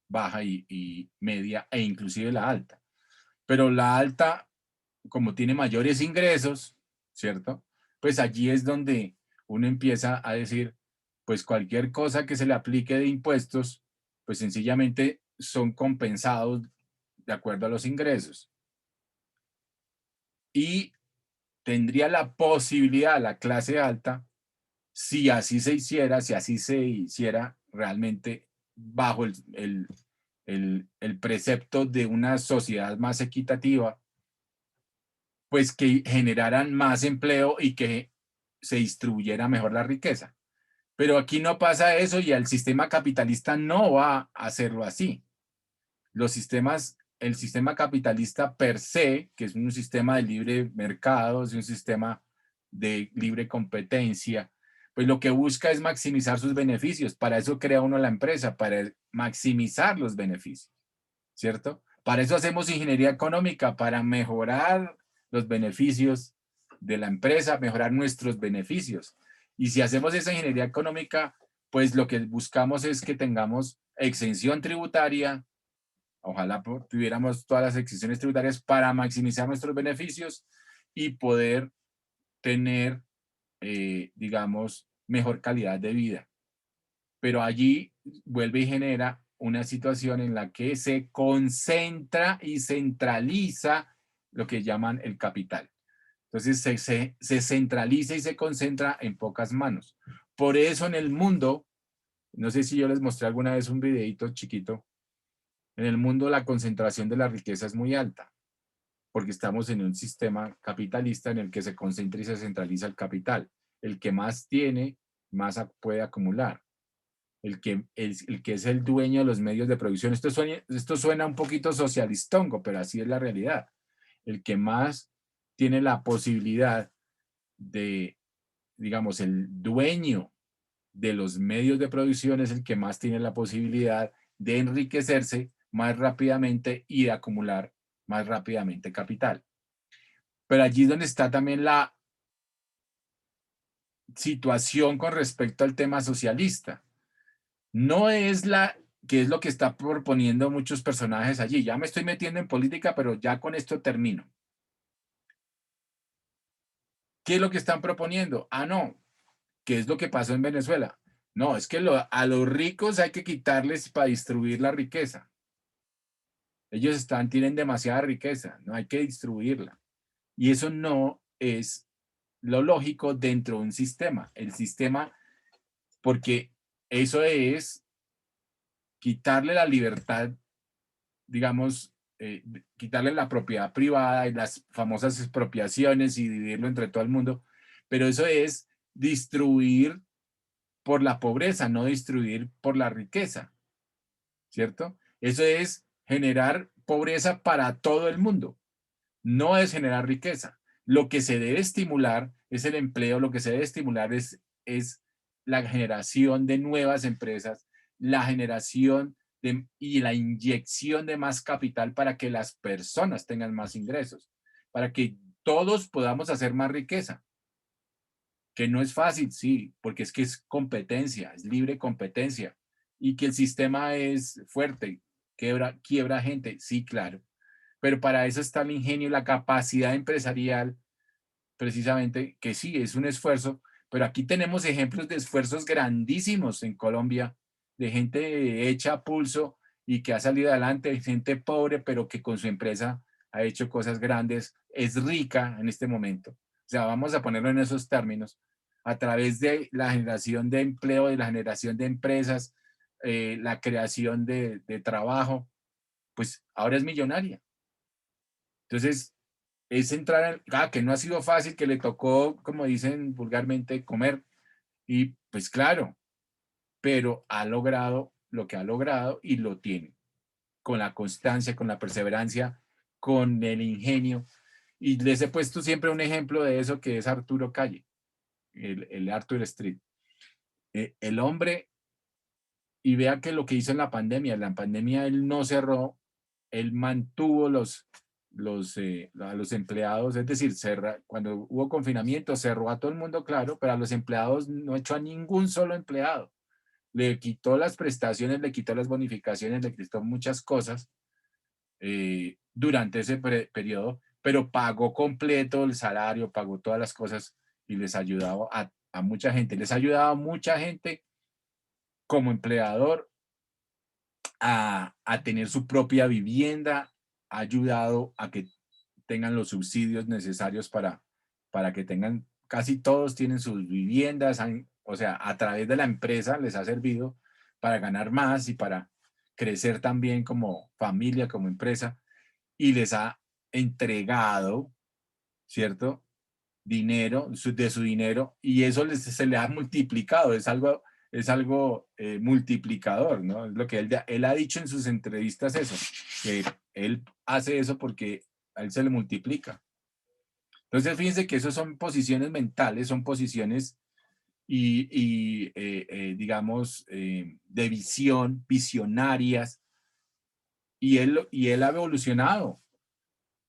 [SPEAKER 1] baja y media e inclusive la alta. Pero la alta, como tiene mayores ingresos, ¿cierto? Pues allí es donde uno empieza a decir, pues cualquier cosa que se le aplique de impuestos, pues sencillamente son compensados de acuerdo a los ingresos. Y tendría la posibilidad la clase alta, si así se hiciera, si así se hiciera realmente bajo el precepto de una sociedad más equitativa, pues que generaran más empleo y que se distribuyera mejor la riqueza. Pero aquí no pasa eso y el sistema capitalista no va a hacerlo así. El sistema capitalista per se, que es un sistema de libre mercado, es un sistema de libre competencia, pues lo que busca es maximizar sus beneficios. Para eso crea uno la empresa, para maximizar los beneficios, ¿cierto? Para eso hacemos ingeniería económica, para mejorar los beneficios de la empresa, mejorar nuestros beneficios. Y si hacemos esa ingeniería económica, pues lo que buscamos es que tengamos exención tributaria. Ojalá tuviéramos todas las exenciones tributarias para maximizar nuestros beneficios y poder tener, digamos, mejor calidad de vida. Pero allí vuelve y genera una situación en la que se concentra y centraliza lo que llaman el capital. Entonces se centraliza y se concentra en pocas manos. Por eso en el mundo, no sé si yo les mostré alguna vez un videito chiquito, en el mundo la concentración de la riqueza es muy alta, porque estamos en un sistema capitalista en el que se concentra y se centraliza el capital. El que más tiene, más puede acumular. El que es el dueño de los medios de producción. Esto suena un poquito socialistongo, pero así es la realidad. El que más tiene la posibilidad de, digamos, el dueño de los medios de producción es el que más tiene la posibilidad de enriquecerse más rápidamente y de acumular más rápidamente capital. Pero allí es donde está también la situación con respecto al tema socialista. No es que es lo que está proponiendo muchos personajes allí. Ya me estoy metiendo en política, pero ya con esto termino. ¿Qué es lo que están proponiendo? Ah, no. ¿Qué es lo que pasó en Venezuela? No, es que a los ricos hay que quitarles para distribuir la riqueza. Ellos tienen demasiada riqueza, no hay que distribuirla. Y eso no es lo lógico dentro de un sistema. El sistema, porque eso es quitarle la libertad, digamos, quitarle la propiedad privada y las famosas expropiaciones y dividirlo entre todo el mundo, pero eso es distribuir por la pobreza, no distribuir por la riqueza, ¿cierto? Eso es generar pobreza para todo el mundo, no es generar riqueza. Lo que se debe estimular es el empleo, lo que se debe estimular es la generación de nuevas empresas, la generación y la inyección de más capital para que las personas tengan más ingresos, para que todos podamos hacer más riqueza, que no es fácil, sí, porque es que es competencia, es libre competencia, y que el sistema es fuerte, quiebra gente, sí, claro, pero para eso está el ingenio y la capacidad empresarial, precisamente, que sí, es un esfuerzo, pero aquí tenemos ejemplos de esfuerzos grandísimos en Colombia, de gente hecha a pulso y que ha salido adelante, gente pobre, pero que con su empresa ha hecho cosas grandes, es rica en este momento. O sea, vamos a ponerlo en esos términos, a través de la generación de empleo, de la generación de empresas, la creación de trabajo, pues ahora es millonaria. Entonces, es entrar, que no ha sido fácil, que le tocó, como dicen vulgarmente, comer. Y pues claro, pero ha logrado lo que ha logrado y lo tiene, con la constancia, con la perseverancia, con el ingenio. Y les he puesto siempre un ejemplo de eso que es Arturo Calle, el Arthur Street. El hombre, y vea que lo que hizo en la pandemia él no cerró, él mantuvo a los empleados, es decir, cuando hubo confinamiento cerró a todo el mundo, claro, pero a los empleados no echó a ningún solo empleado. Le quitó las prestaciones, le quitó las bonificaciones, le quitó muchas cosas durante ese periodo, pero pagó completo el salario, pagó todas las cosas y les ayudaba a mucha gente. Les ayudaba a mucha gente como empleador a tener su propia vivienda, ha ayudado a que tengan los subsidios necesarios para que tengan, casi todos tienen sus viviendas, o sea, a través de la empresa les ha servido para ganar más y para crecer también como familia, como empresa, y les ha entregado, ¿cierto? Dinero, de su dinero, y eso se le ha multiplicado, es algo multiplicador, ¿no? Es lo que él ha dicho en sus entrevistas eso, que él hace eso porque a él se le multiplica. Entonces, fíjense que eso son posiciones mentales, son posiciones digamos, de visión, visionarias, y él ha evolucionado.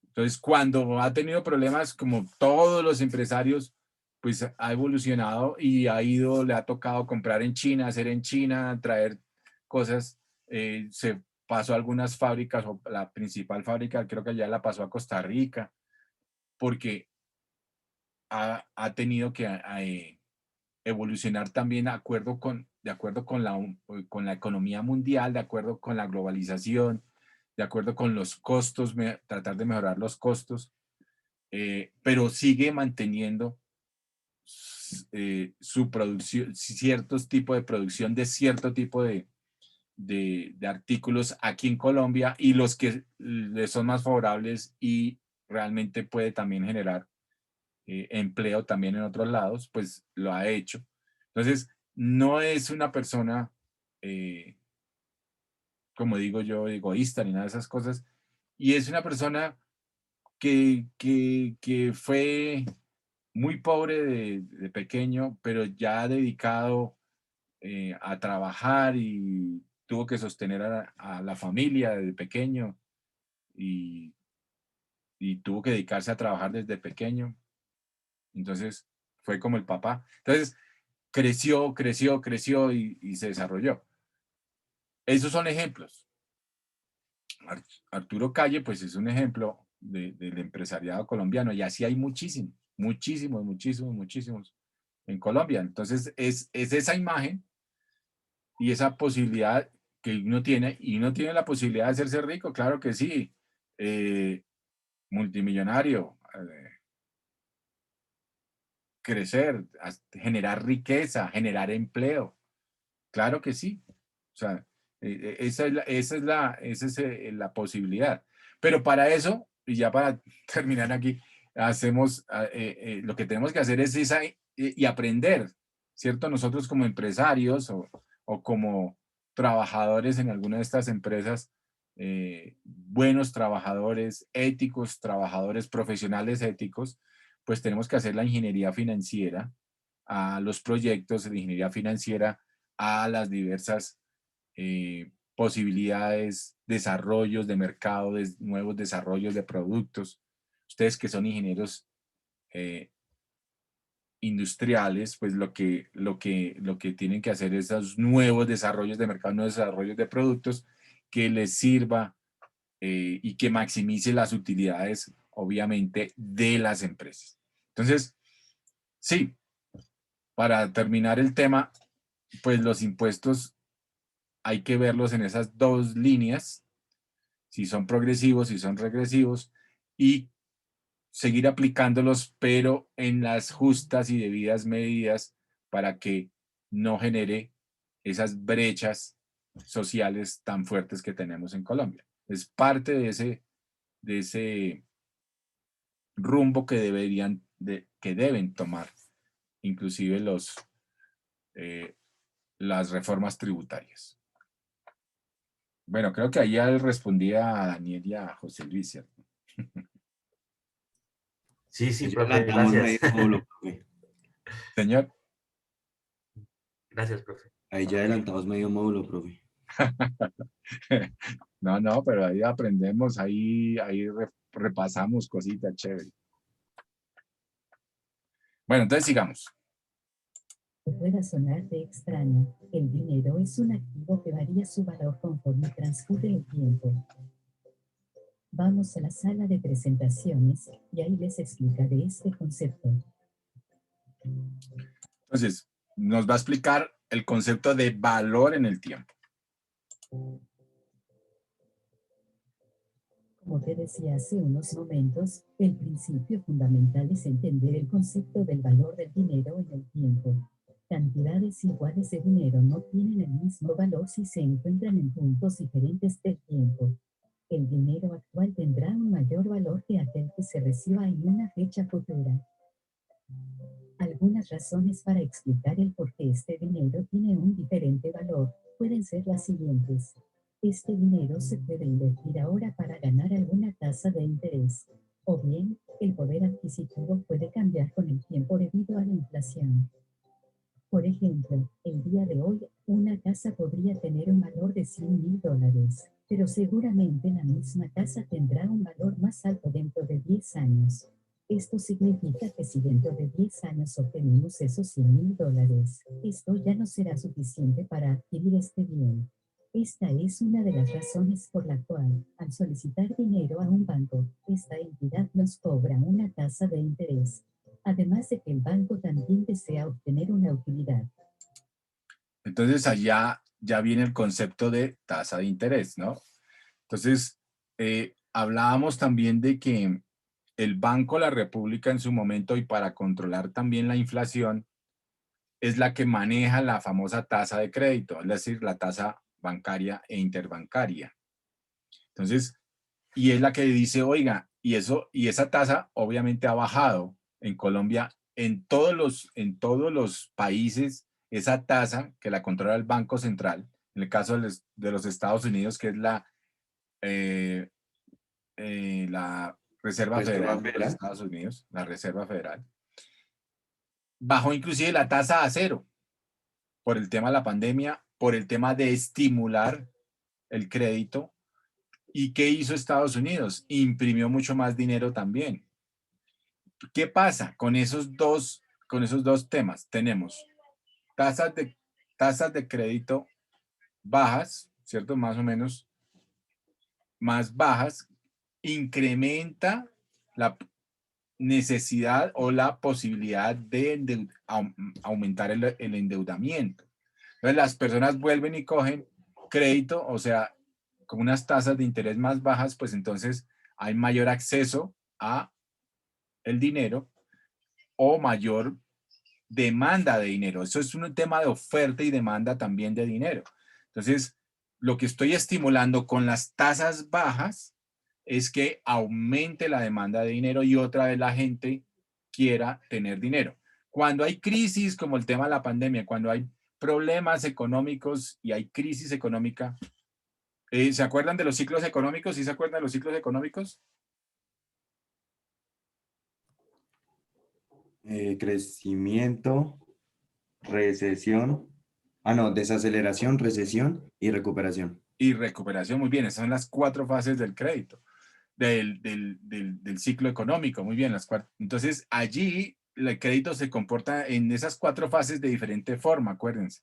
[SPEAKER 1] Entonces, cuando ha tenido problemas, como todos los empresarios, pues ha evolucionado y le ha tocado comprar en China, hacer en China, traer cosas. Se pasó a algunas fábricas, o la principal fábrica creo que ya la pasó a Costa Rica, porque ha tenido que evolucionar también de acuerdo con la economía mundial, de acuerdo con la globalización, de acuerdo con los costos, tratar de mejorar los costos, pero sigue manteniendo su producción, ciertos tipos de producción de cierto tipo de artículos aquí en Colombia, y los que le son más favorables y realmente puede también generar empleo también en otros lados, pues lo ha hecho. Entonces, no es una persona, como digo yo, egoísta ni nada de esas cosas, y es una persona que fue muy pobre de pequeño, pero ya ha dedicado a trabajar y tuvo que sostener a la familia desde pequeño y, y tuvo que dedicarse a trabajar desde pequeño. Entonces, fue como el papá. Entonces, creció y se desarrolló. Esos son ejemplos. Arturo Calle, pues es un ejemplo del empresariado colombiano, y así hay muchísimos en Colombia. Entonces, es esa imagen y esa posibilidad que uno tiene, y uno tiene la posibilidad de hacerse rico, claro que sí, multimillonario, crecer, generar riqueza, generar empleo. Claro que sí. O sea, esa es la posibilidad. Pero para eso, y ya para terminar aquí, lo que tenemos que hacer es y aprender, ¿cierto? Nosotros como empresarios o como trabajadores en alguna de estas empresas, buenos trabajadores éticos, trabajadores profesionales éticos, pues tenemos que hacer la ingeniería financiera a los proyectos de ingeniería financiera, a las diversas posibilidades, desarrollos de mercado, nuevos desarrollos de productos. Ustedes que son ingenieros industriales, pues lo que tienen que hacer es esos nuevos desarrollos de mercado, nuevos desarrollos de productos que les sirva y que maximice las utilidades, obviamente, de las empresas. Entonces, sí, para terminar el tema, pues los impuestos hay que verlos en esas dos líneas, si son progresivos, si son regresivos, y seguir aplicándolos, pero en las justas y debidas medidas para que no genere esas brechas sociales tan fuertes que tenemos en Colombia. Es parte de ese rumbo que que deben tomar inclusive las reformas tributarias. Bueno, creo que ahí ya respondía a Daniel y a José Luis, ¿cierto?
[SPEAKER 7] Sí, sí,
[SPEAKER 2] Ahí ya
[SPEAKER 7] profe,
[SPEAKER 2] adelantamos
[SPEAKER 7] gracias.
[SPEAKER 2] medio módulo, profe.
[SPEAKER 1] Señor.
[SPEAKER 7] Gracias, profe.
[SPEAKER 2] Ahí ya adelantamos medio módulo, profe.
[SPEAKER 1] No, pero ahí aprendemos, ahí repasamos cositas chéveres. Bueno, entonces sigamos.
[SPEAKER 4] Pueda sonarte extraño, el dinero es un activo que varía su valor conforme transcurre el tiempo. Vamos a la sala de presentaciones y ahí les explicaré este concepto.
[SPEAKER 1] Entonces, nos va a explicar el concepto de valor en el tiempo.
[SPEAKER 4] Como te decía hace unos momentos, el principio fundamental es entender el concepto del valor del dinero en el tiempo. Cantidades iguales de dinero no tienen el mismo valor si se encuentran en puntos diferentes del tiempo. El dinero actual tendrá un mayor valor que aquel que se reciba en una fecha futura. Algunas razones para explicar el por qué este dinero tiene un diferente valor pueden ser las siguientes. Este dinero se puede invertir ahora para ganar alguna tasa de interés, o bien, el poder adquisitivo puede cambiar con el tiempo debido a la inflación. Por ejemplo, el día de hoy, una casa podría tener un valor de $100,000, pero seguramente la misma casa tendrá un valor más alto dentro de 10 años. Esto significa que si dentro de 10 años obtenemos esos $100,000, esto ya no será suficiente para adquirir este bien. Esta es una de las razones por la cual, al solicitar dinero a un banco, esta entidad nos cobra una tasa de interés, además de que el banco también desea obtener una utilidad.
[SPEAKER 1] Entonces, allá ya viene el concepto de tasa de interés, ¿no? Entonces, hablábamos también de que el Banco de la República en su momento, y para controlar también la inflación, es la que maneja la famosa tasa de crédito, es decir, la tasa bancaria e interbancaria. Entonces, y es la que dice, oiga, y esa tasa obviamente ha bajado en Colombia, en todos los países, esa tasa que la controla el Banco Central, en el caso de los Estados Unidos, que es la Reserva Federal de los Estados Unidos, la Reserva Federal, bajó inclusive la tasa a cero por el tema de la pandemia, por el tema de estimular el crédito. ¿Y qué hizo Estados Unidos? Imprimió mucho más dinero también. ¿Qué pasa con esos dos temas? Tenemos tasas de crédito bajas, ¿cierto? Más o menos más bajas, incrementa la necesidad o la posibilidad de aumentar el endeudamiento. Entonces las personas vuelven y cogen crédito, o sea, con unas tasas de interés más bajas, pues entonces hay mayor acceso a el dinero o mayor demanda de dinero. Eso es un tema de oferta y demanda también de dinero. Entonces, lo que estoy estimulando con las tasas bajas es que aumente la demanda de dinero y otra vez la gente quiera tener dinero. Cuando hay crisis, como el tema de la pandemia, cuando hay problemas económicos y hay crisis económica, ¿se acuerdan de los ciclos económicos? ¿Sí se acuerdan de los ciclos económicos?
[SPEAKER 2] Crecimiento, recesión, no, desaceleración, recesión y recuperación.
[SPEAKER 1] Y recuperación, muy bien, esas son las 4 fases del crédito, del ciclo económico, muy bien, las 4. Entonces, allí el crédito se comporta en esas 4 fases de diferente forma, acuérdense.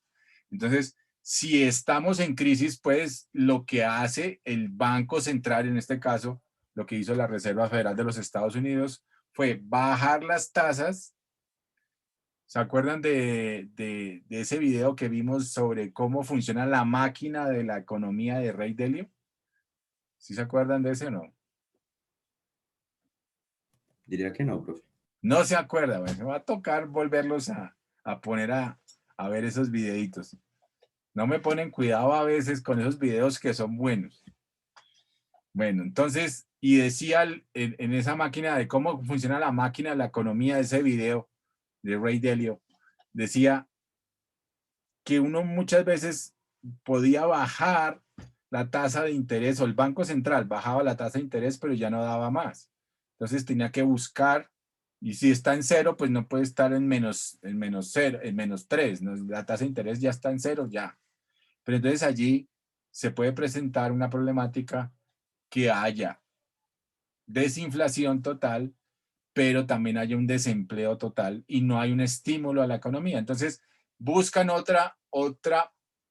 [SPEAKER 1] Entonces, si estamos en crisis, pues lo que hace el Banco Central, en este caso, lo que hizo la Reserva Federal de los Estados Unidos, fue bajar las tasas. ¿Se acuerdan de ese video que vimos sobre cómo funciona la máquina de la economía de Ray Dalio? ¿Sí se acuerdan de ese o no?
[SPEAKER 2] Diría que no, profe.
[SPEAKER 1] No se acuerda, bueno, me va a tocar volverlos a poner a ver esos videitos. No me ponen cuidado a veces con esos videos que son buenos. Bueno, entonces, y decía en esa máquina de cómo funciona la máquina de la economía de ese video de Ray Dalio, decía que uno muchas veces podía bajar la tasa de interés, o el Banco Central bajaba la tasa de interés, pero ya no daba más. Entonces tenía que buscar, y si está en cero, pues no puede estar en menos 0, en menos 3, ¿no? La tasa de interés ya está en cero, ya. Pero entonces allí se puede presentar una problemática que haya desinflación total, pero también haya un desempleo total y no hay un estímulo a la economía. Entonces buscan otra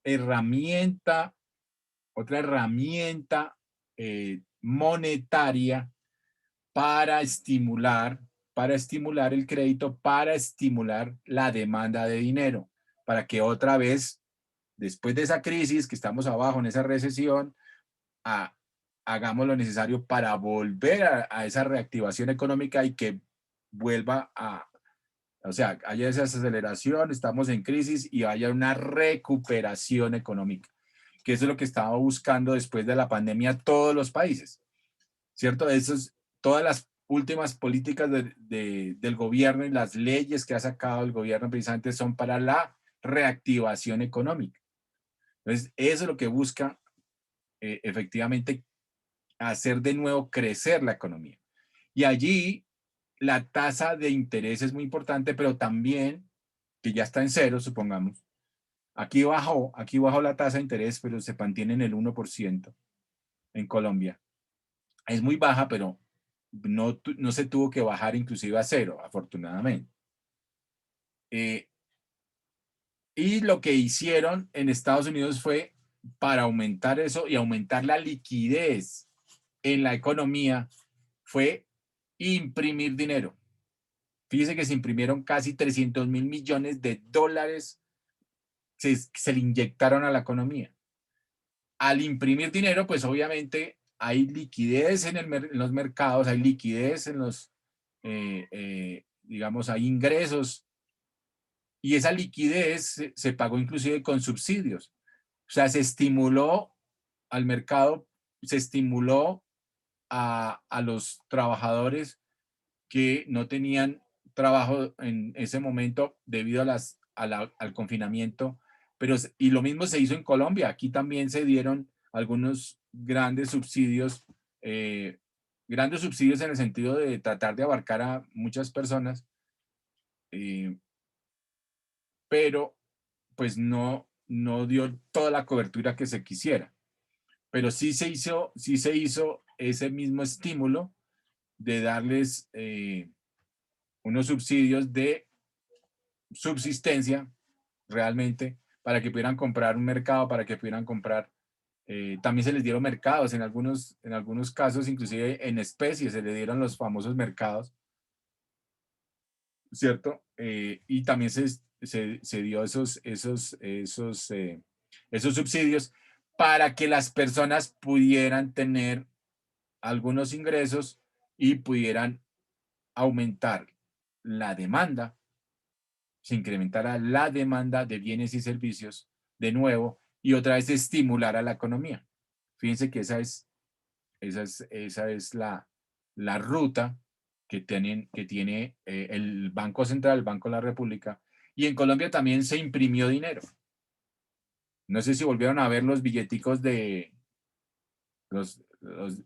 [SPEAKER 1] herramienta, monetaria para estimular el crédito, para estimular la demanda de dinero, para que otra vez, después de esa crisis que estamos abajo en esa recesión, hagamos lo necesario para volver a esa reactivación económica y que vuelva o sea, haya esa aceleración, estamos en crisis y haya una recuperación económica, que eso es lo que estaba buscando después de la pandemia todos los países, ¿cierto? Todas las últimas políticas del gobierno y las leyes que ha sacado el gobierno precisamente son para la reactivación económica. Entonces, eso es lo que busca efectivamente hacer de nuevo crecer la economía. Y allí la tasa de interés es muy importante, pero también, que ya está en cero, supongamos, aquí bajó la tasa de interés, pero se mantiene en el 1% en Colombia. Es muy baja, pero no se tuvo que bajar inclusive a cero, afortunadamente. Y lo que hicieron en Estados Unidos fue, para aumentar eso y aumentar la liquidez en la economía, fue imprimir dinero. Fíjese que se imprimieron casi 300 mil millones de dólares, se le inyectaron a la economía. Al imprimir dinero, pues obviamente hay liquidez en los mercados, hay liquidez en los, digamos, hay ingresos, y esa liquidez se pagó inclusive con subsidios. O sea, se estimuló al mercado, se estimuló a los trabajadores que no tenían trabajo en ese momento debido al confinamiento, y lo mismo se hizo en Colombia. Aquí también se dieron algunos grandes subsidios en el sentido de tratar de abarcar a muchas personas, pero pues no dio toda la cobertura que se quisiera. Pero sí se hizo ese mismo estímulo de darles unos subsidios de subsistencia realmente para que pudieran comprar un mercado, para que pudieran comprar. También se les dieron mercados en algunos casos, inclusive en especies se les dieron los famosos mercados, ¿cierto? Y también se dio esos subsidios para que las personas pudieran tener algunos ingresos y pudieran aumentar la demanda se incrementara la demanda de bienes y servicios de nuevo y otra vez estimular a la economía. Fíjense que esa es la ruta que tiene el Banco Central, el Banco de la República, y en Colombia también se imprimió dinero. No sé si volvieron a ver los billeticos de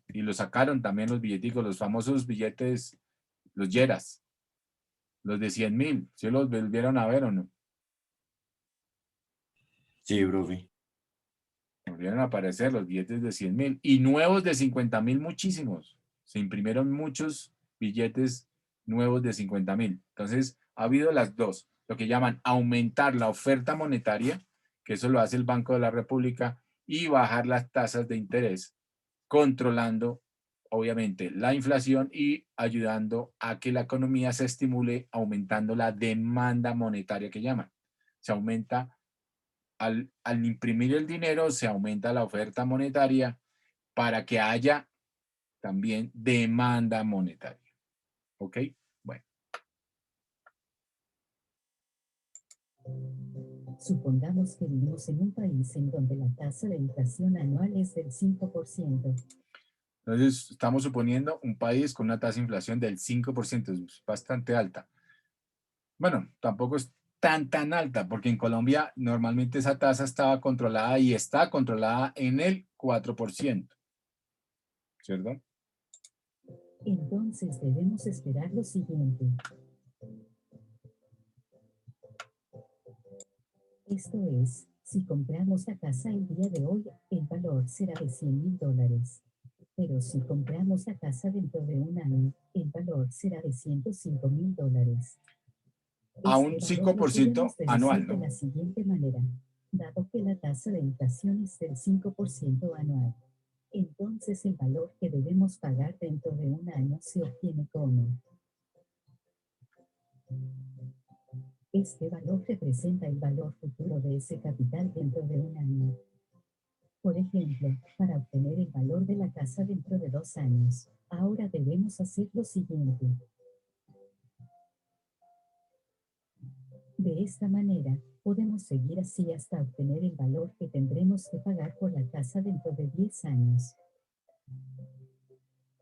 [SPEAKER 1] y los sacaron también los billeticos, los famosos billetes, los yeras, los de 100.000, ¿sí los volvieron a ver o no?
[SPEAKER 2] Sí, profe.
[SPEAKER 1] Volvieron a aparecer los billetes de 100.000 y nuevos de 50.000 muchísimos. Se imprimieron muchos billetes nuevos de 50.000. Entonces, ha habido las dos, lo que llaman aumentar la oferta monetaria, que eso lo hace el Banco de la República, y bajar las tasas de interés, controlando, obviamente, la inflación y ayudando a que la economía se estimule, aumentando la demanda monetaria que llaman. Se aumenta al imprimir el dinero, se aumenta la oferta monetaria para que haya también demanda monetaria. ¿Ok? Bueno.
[SPEAKER 4] Supongamos que vivimos en un país en donde la tasa de inflación anual es del 5%.
[SPEAKER 1] Entonces, estamos suponiendo un país con una tasa de inflación del 5%, es bastante alta. Bueno, tampoco es tan alta, porque en Colombia normalmente esa tasa estaba controlada y está controlada en el 4%, ¿cierto?
[SPEAKER 4] Entonces debemos esperar lo siguiente. Esto es, si compramos la casa el día de hoy, el valor será de $100.000. Pero si compramos la casa dentro de un año, el valor será de $105.000.
[SPEAKER 1] A un
[SPEAKER 4] Este valor lo
[SPEAKER 1] 5%
[SPEAKER 4] podemos deducir
[SPEAKER 1] anual,
[SPEAKER 4] de
[SPEAKER 1] ¿no?
[SPEAKER 4] la siguiente manera. Dado que la tasa de inflación es del 5% anual, entonces el valor que debemos pagar dentro de un año se obtiene como. Este valor representa el valor futuro de ese capital dentro de un año. Por ejemplo, para obtener el valor de la casa dentro de 2 años, ahora debemos hacer lo siguiente. De esta manera, podemos seguir así hasta obtener el valor que tendremos que pagar por la casa dentro de 10 años.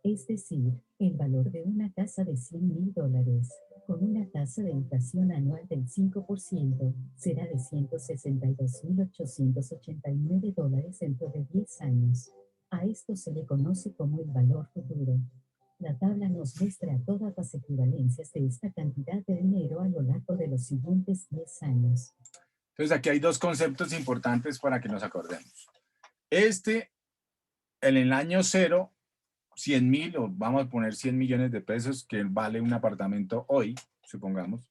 [SPEAKER 4] Es decir, el valor de una casa de $100.000, con una tasa de inflación anual del 5%, será de $162.889 dentro de 10 años. A esto se le conoce como el valor futuro. La tabla nos muestra todas las equivalencias de esta cantidad de dinero a lo largo de los siguientes 10 años.
[SPEAKER 1] Entonces, aquí hay dos conceptos importantes para que nos acordemos. En el año cero, 100.000, o vamos a poner 100 millones de pesos, que vale un apartamento hoy, supongamos.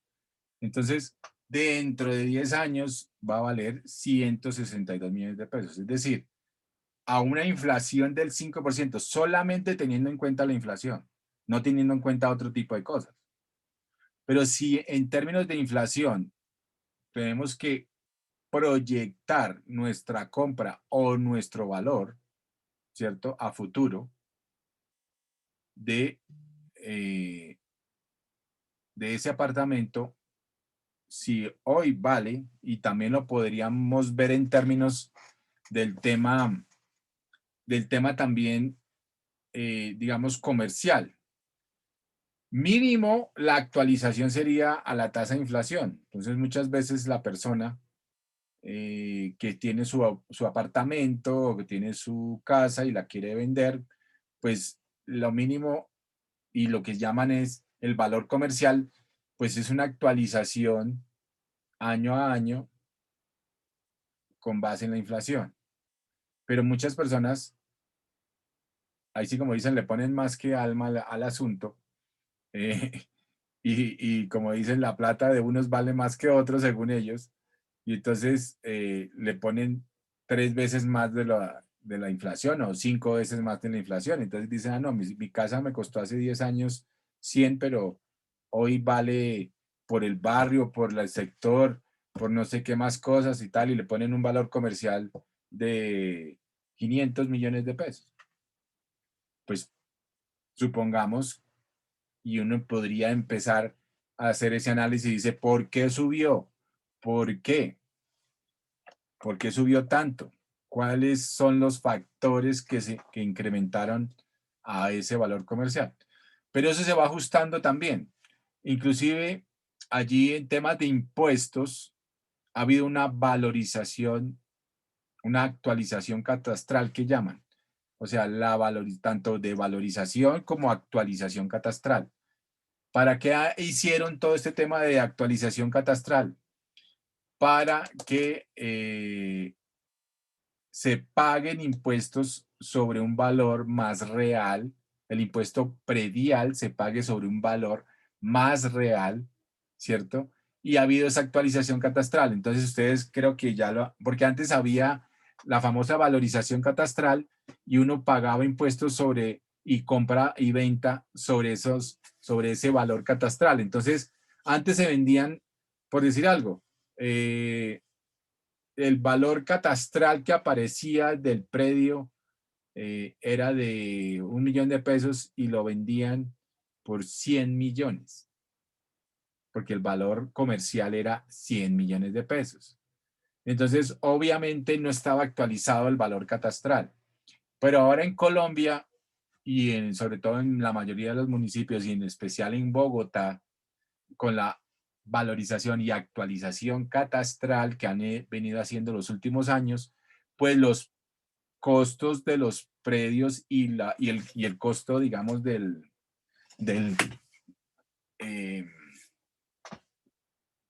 [SPEAKER 1] Entonces, dentro de 10 años va a valer 162 millones de pesos. Es decir, a una inflación del 5%, solamente teniendo en cuenta la inflación, no teniendo en cuenta otro tipo de cosas. Pero si en términos de inflación tenemos que proyectar nuestra compra o nuestro valor, ¿cierto? A futuro de ese apartamento, si hoy vale, y también lo podríamos ver en términos del tema también, digamos, comercial. Mínimo, la actualización sería a la tasa de inflación. Entonces, muchas veces la persona que tiene su apartamento o que tiene su casa y la quiere vender, pues lo mínimo y lo que llaman es el valor comercial, pues es una actualización año a año con base en la inflación. Pero muchas personas, ahí sí como dicen, le ponen más que alma al asunto. eh, y como dicen, la plata de unos vale más que otros según ellos. Y entonces le ponen 3 veces más de la inflación o 5 veces más de la inflación. Entonces dicen, ah, no, mi casa me costó hace 10 años 100, pero hoy vale por el barrio, por el sector, por no sé qué más cosas y tal, y le ponen un valor comercial de 500 millones de pesos. Pues supongamos, y uno podría empezar hacer ese análisis y dice, ¿por qué subió? ¿Por qué? ¿Por qué subió tanto? ¿Cuáles son los factores que incrementaron a ese valor comercial? Pero eso se va ajustando también. Inclusive allí en temas de impuestos ha habido una valorización, una actualización catastral que llaman. O sea, tanto de valorización como actualización catastral. ¿Para qué hicieron todo este tema de actualización catastral? Para que se paguen impuestos sobre un valor más real, el impuesto predial se pague sobre un valor más real, ¿cierto? Y ha habido esa actualización catastral. Entonces ustedes creo que ya porque antes había la famosa valorización catastral y uno pagaba impuestos sobre y compra y venta sobre ese valor catastral. Entonces, antes se vendían, por decir algo, el valor catastral que aparecía del predio era de 1 millón de pesos y lo vendían por 100 millones, porque el valor comercial era 100 millones de pesos. Entonces, obviamente no estaba actualizado el valor catastral. Pero ahora en Colombia y sobre todo en la mayoría de los municipios y en especial en Bogotá, con la valorización y actualización catastral que han venido haciendo los últimos años, pues los costos de los predios y el costo, digamos, eh,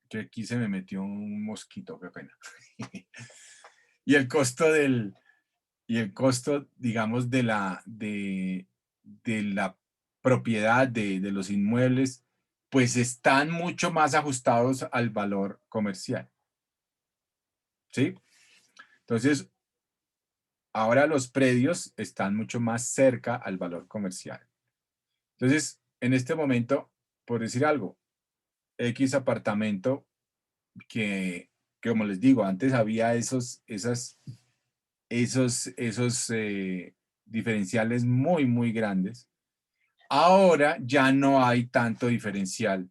[SPEAKER 1] que aquí se me metió un mosquito, qué pena. y el costo digamos, de la propiedad de los inmuebles, pues están mucho más ajustados al valor comercial. ¿Sí? Entonces, ahora los predios están mucho más cerca al valor comercial. Entonces, en este momento, por decir algo, X apartamento que como les digo, antes había esos diferenciales muy, muy grandes. Ahora ya no hay tanto diferencial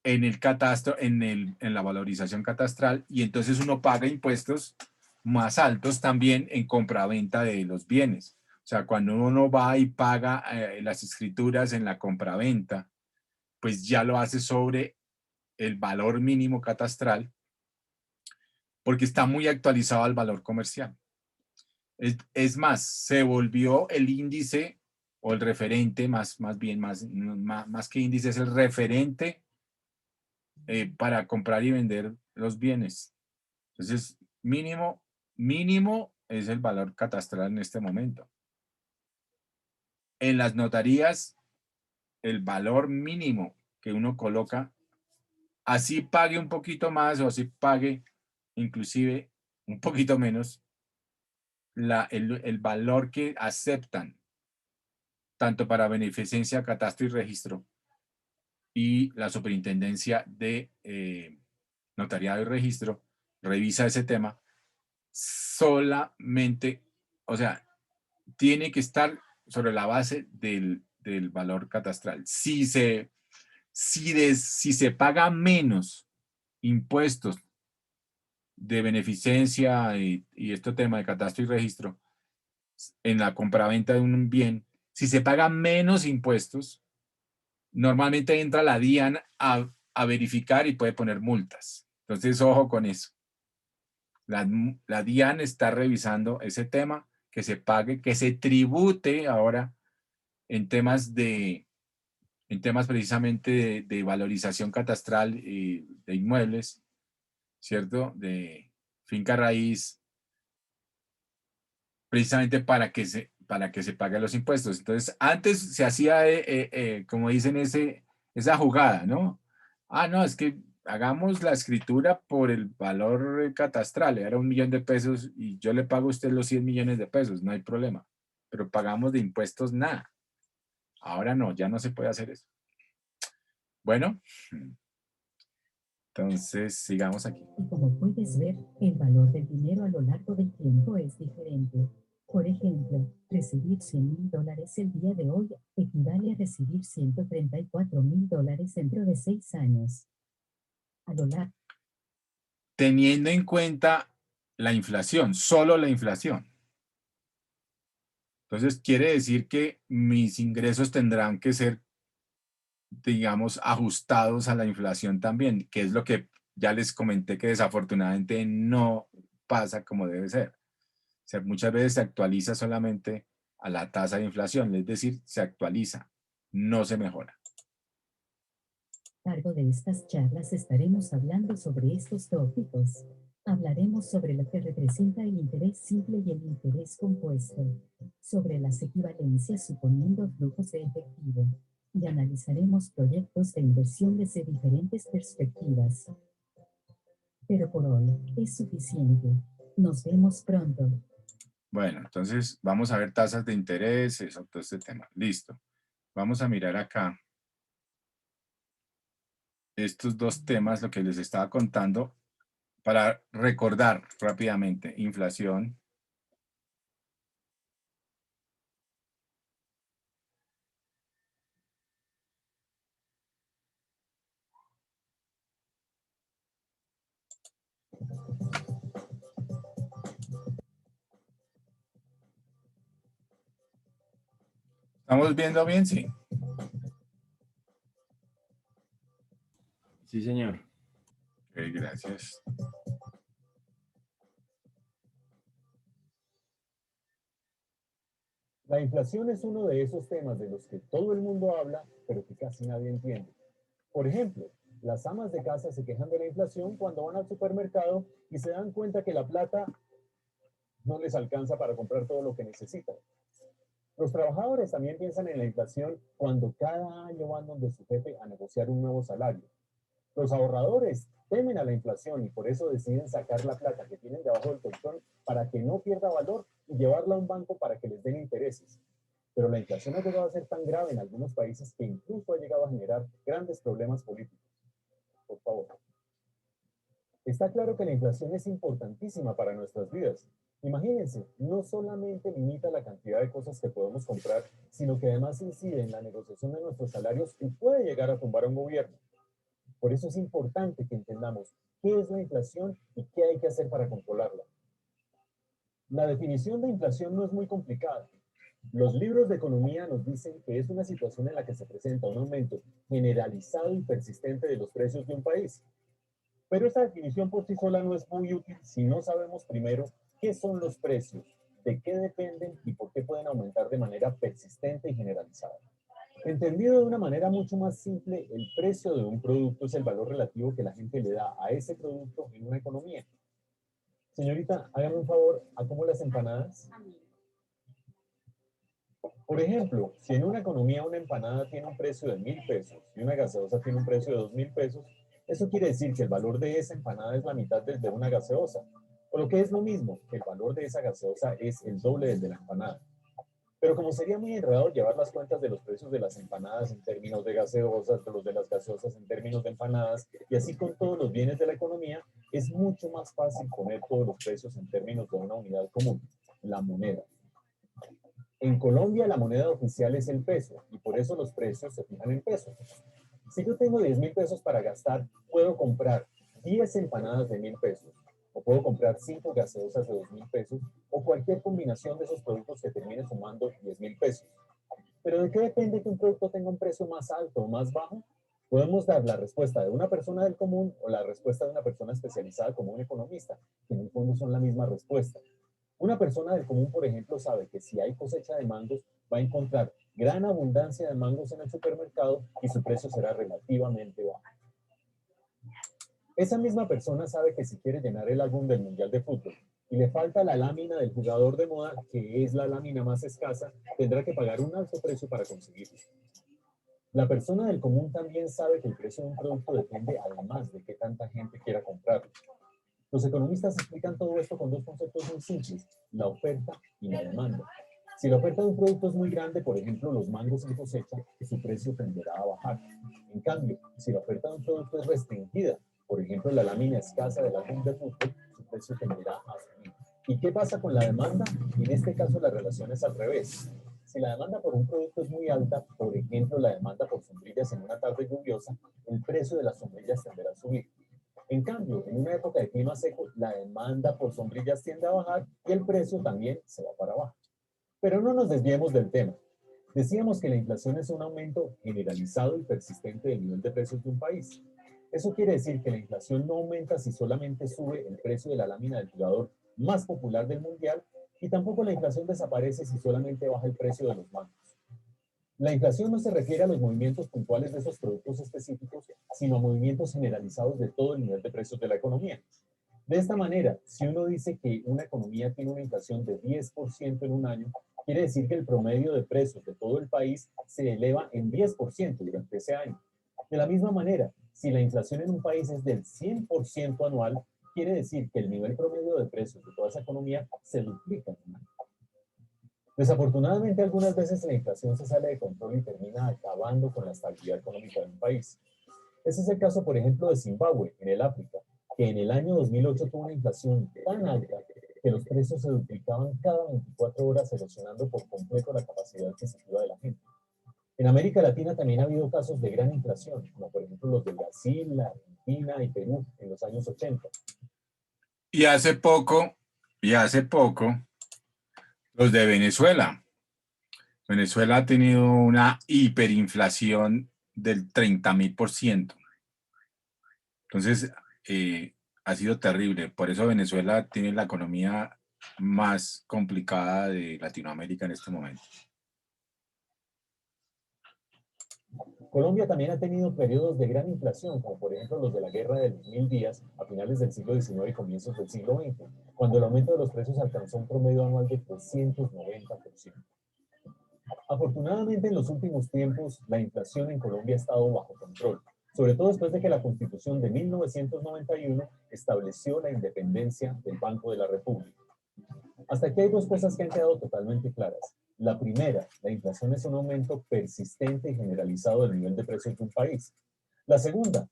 [SPEAKER 1] en el catastro, en la valorización catastral, y entonces uno paga impuestos más altos también en compraventa de los bienes. O sea, cuando uno va y paga las escrituras en la compraventa, pues ya lo hace sobre el valor mínimo catastral, porque está muy actualizado al valor comercial. Es más, se volvió el índice o el referente, más que índice, es el referente para comprar y vender los bienes. Entonces, mínimo es el valor catastral en este momento. En las notarías, el valor mínimo que uno coloca, así pague un poquito más o así pague inclusive un poquito menos, el valor que aceptan, tanto para beneficencia, catastro y registro, y la superintendencia de notariado y registro, revisa ese tema, solamente, o sea, tiene que estar sobre la base del valor catastral. Si se paga menos impuestos de beneficencia y este tema de catastro y registro en la compraventa de un bien, si se pagan menos impuestos, normalmente entra la DIAN a verificar y puede poner multas. Entonces, ojo con eso. La DIAN está revisando ese tema, que se pague, que se tribute ahora en temas precisamente de valorización catastral de inmuebles, ¿cierto? De finca raíz, precisamente para que se paguen los impuestos. Entonces, antes se hacía, como dicen, esa jugada, ¿no? Ah, no, es que hagamos la escritura por el valor catastral, era 1 millón de pesos y yo le pago a usted los 100 millones de pesos, no hay problema. Pero pagamos de impuestos nada. Ahora no, ya no se puede hacer eso. Bueno, entonces sigamos aquí.
[SPEAKER 4] Y como puedes ver, el valor del dinero a lo largo del tiempo es diferente. Por ejemplo, recibir $100.000 el día de hoy equivale a recibir $134.000 dentro de 6 años. A lo largo.
[SPEAKER 1] Teniendo en cuenta la inflación, solo la inflación. Entonces, quiere decir que mis ingresos tendrán que ser, digamos, ajustados a la inflación también, que es lo que ya les comenté que desafortunadamente no pasa como debe ser. O sea, muchas veces se actualiza solamente a la tasa de inflación, es decir, se actualiza, no se mejora.
[SPEAKER 4] A lo largo de estas charlas estaremos hablando sobre estos tópicos. Hablaremos sobre lo que representa el interés simple y el interés compuesto, sobre las equivalencias suponiendo flujos de efectivo, y analizaremos proyectos de inversión desde diferentes perspectivas. Pero por hoy es suficiente. Nos vemos pronto.
[SPEAKER 1] Bueno, entonces vamos a ver tasas de interés, eso, todo este tema. Listo. Vamos a mirar acá estos dos temas, lo que les estaba contando, para recordar rápidamente. Inflación. ¿Estamos viendo bien? Sí.
[SPEAKER 2] Sí, señor.
[SPEAKER 1] Ok, gracias.
[SPEAKER 6] La inflación es uno de esos temas de los que todo el mundo habla, pero que casi nadie entiende. Por ejemplo, las amas de casa se quejan de la inflación cuando van al supermercado y se dan cuenta que la plata no les alcanza para comprar todo lo que necesitan. Los trabajadores también piensan en la inflación cuando cada año van donde su jefe a negociar un nuevo salario. Los ahorradores temen a la inflación y por eso deciden sacar la plata que tienen debajo del colchón para que no pierda valor y llevarla a un banco para que les den intereses. Pero la inflación ha llegado a ser tan grave en algunos países que incluso ha llegado a generar grandes problemas políticos. Por favor. Está claro que la inflación es importantísima para nuestras vidas. Imagínense, no solamente limita la cantidad de cosas que podemos comprar, sino que además incide en la negociación de nuestros salarios y puede llegar a tumbar a un gobierno. Por eso es importante que entendamos qué es la inflación y qué hay que hacer para controlarla. La definición de inflación no es muy complicada. Los libros de economía nos dicen que es una situación en la que se presenta un aumento generalizado y persistente de los precios de un país. Pero esta definición por sí sola no es muy útil si no sabemos primero qué son los precios, de qué dependen y por qué pueden aumentar de manera persistente y generalizada. Entendido de una manera mucho más simple, el precio de un producto es el valor relativo que la gente le da a ese producto en una economía. Señorita, hágame un favor, ¿a cómo las empanadas? Por ejemplo, si en una economía una empanada tiene un precio de 1.000 pesos y una gaseosa tiene un precio de 2.000 pesos, eso quiere decir que el valor de esa empanada es la mitad del de una gaseosa. O lo que es lo mismo, que el valor de esa gaseosa es el doble del de la empanada. Pero como sería muy enredado llevar las cuentas de los precios de las empanadas en términos de gaseosas, de los de las gaseosas en términos de empanadas, y así con todos los bienes de la economía, es mucho más fácil poner todos los precios en términos de una unidad común, la moneda. En Colombia la moneda oficial es el peso, y por eso los precios se fijan en pesos. Si yo tengo 10.000 pesos para gastar, puedo comprar 10 empanadas de 1.000 pesos, o puedo comprar 5 gaseosas de 2.000 pesos, o cualquier combinación de esos productos que termine sumando 10.000 pesos. ¿Pero de qué depende que un producto tenga un precio más alto o más bajo? Podemos dar la respuesta de una persona del común o la respuesta de una persona especializada como un economista, que en el fondo son la misma respuesta. Una persona del común, por ejemplo, sabe que si hay cosecha de mangos, va a encontrar gran abundancia de mangos en el supermercado y su precio será relativamente bajo. Esa misma persona sabe que si quiere llenar el álbum del Mundial de Fútbol y le falta la lámina del jugador de moda, que es la lámina más escasa, tendrá que pagar un alto precio para conseguirlo. La persona del común también sabe que el precio de un producto depende además de qué tanta gente quiera comprarlo. Los economistas explican todo esto con dos conceptos muy simples, la oferta y la demanda. Si la oferta de un producto es muy grande, por ejemplo, los mangos en cosecha, su precio tenderá a bajar. En cambio, si la oferta de un producto es restringida, por ejemplo, la lámina escasa del álbum de fútbol, su precio tenderá a subir. ¿Y qué pasa con la demanda? En este caso la relación es al revés. Si la demanda por un producto es muy alta, por ejemplo la demanda por sombrillas en una tarde lluviosa, el precio de las sombrillas tenderá a subir. En cambio, en una época de clima seco, la demanda por sombrillas tiende a bajar y el precio también se va para abajo. Pero no nos desviemos del tema. Decíamos que la inflación es un aumento generalizado y persistente del nivel de precios de un país. Eso quiere decir que la inflación no aumenta si solamente sube el precio de la lámina del jugador más popular del mundial y tampoco la inflación desaparece si solamente baja el precio de los bancos. La inflación no se refiere a los movimientos puntuales de esos productos específicos, sino a movimientos generalizados de todo el nivel de precios de la economía. De esta manera, si uno dice que una economía tiene una inflación de 10% en un año, quiere decir que el promedio de precios de todo el país se eleva en 10% durante ese año. De la misma manera, si la inflación en un país es del 100% anual, quiere decir que el nivel promedio de precios de toda esa economía se duplica en un año. Desafortunadamente, algunas veces la inflación se sale de control y termina acabando con la estabilidad económica de un país. Ese es el caso, por ejemplo, de Zimbabue, en el África, que en el año 2008 tuvo una inflación tan alta que los precios se duplicaban cada 24 horas, erosionando por completo la capacidad adquisitiva de la gente. En América Latina también ha habido casos de gran inflación, como por ejemplo los de Brasil, la Argentina y Perú en los años 80.
[SPEAKER 1] Y hace poco, los de Venezuela. Venezuela ha tenido una hiperinflación del 30.000%. Entonces, ha sido terrible. Por eso Venezuela tiene la economía más complicada de Latinoamérica en este momento.
[SPEAKER 6] Colombia también ha tenido periodos de gran inflación, como por ejemplo los de la Guerra de los 1000 días a finales del siglo XIX y comienzos del siglo XX, cuando el aumento de los precios alcanzó un promedio anual de 390%. Afortunadamente, en los últimos tiempos, la inflación en Colombia ha estado bajo control, sobre todo después de que la Constitución de 1991 estableció la independencia del Banco de la República. Hasta aquí hay dos cosas que han quedado totalmente claras. La primera, la inflación es un aumento persistente y generalizado del nivel de precios de un país. La segunda.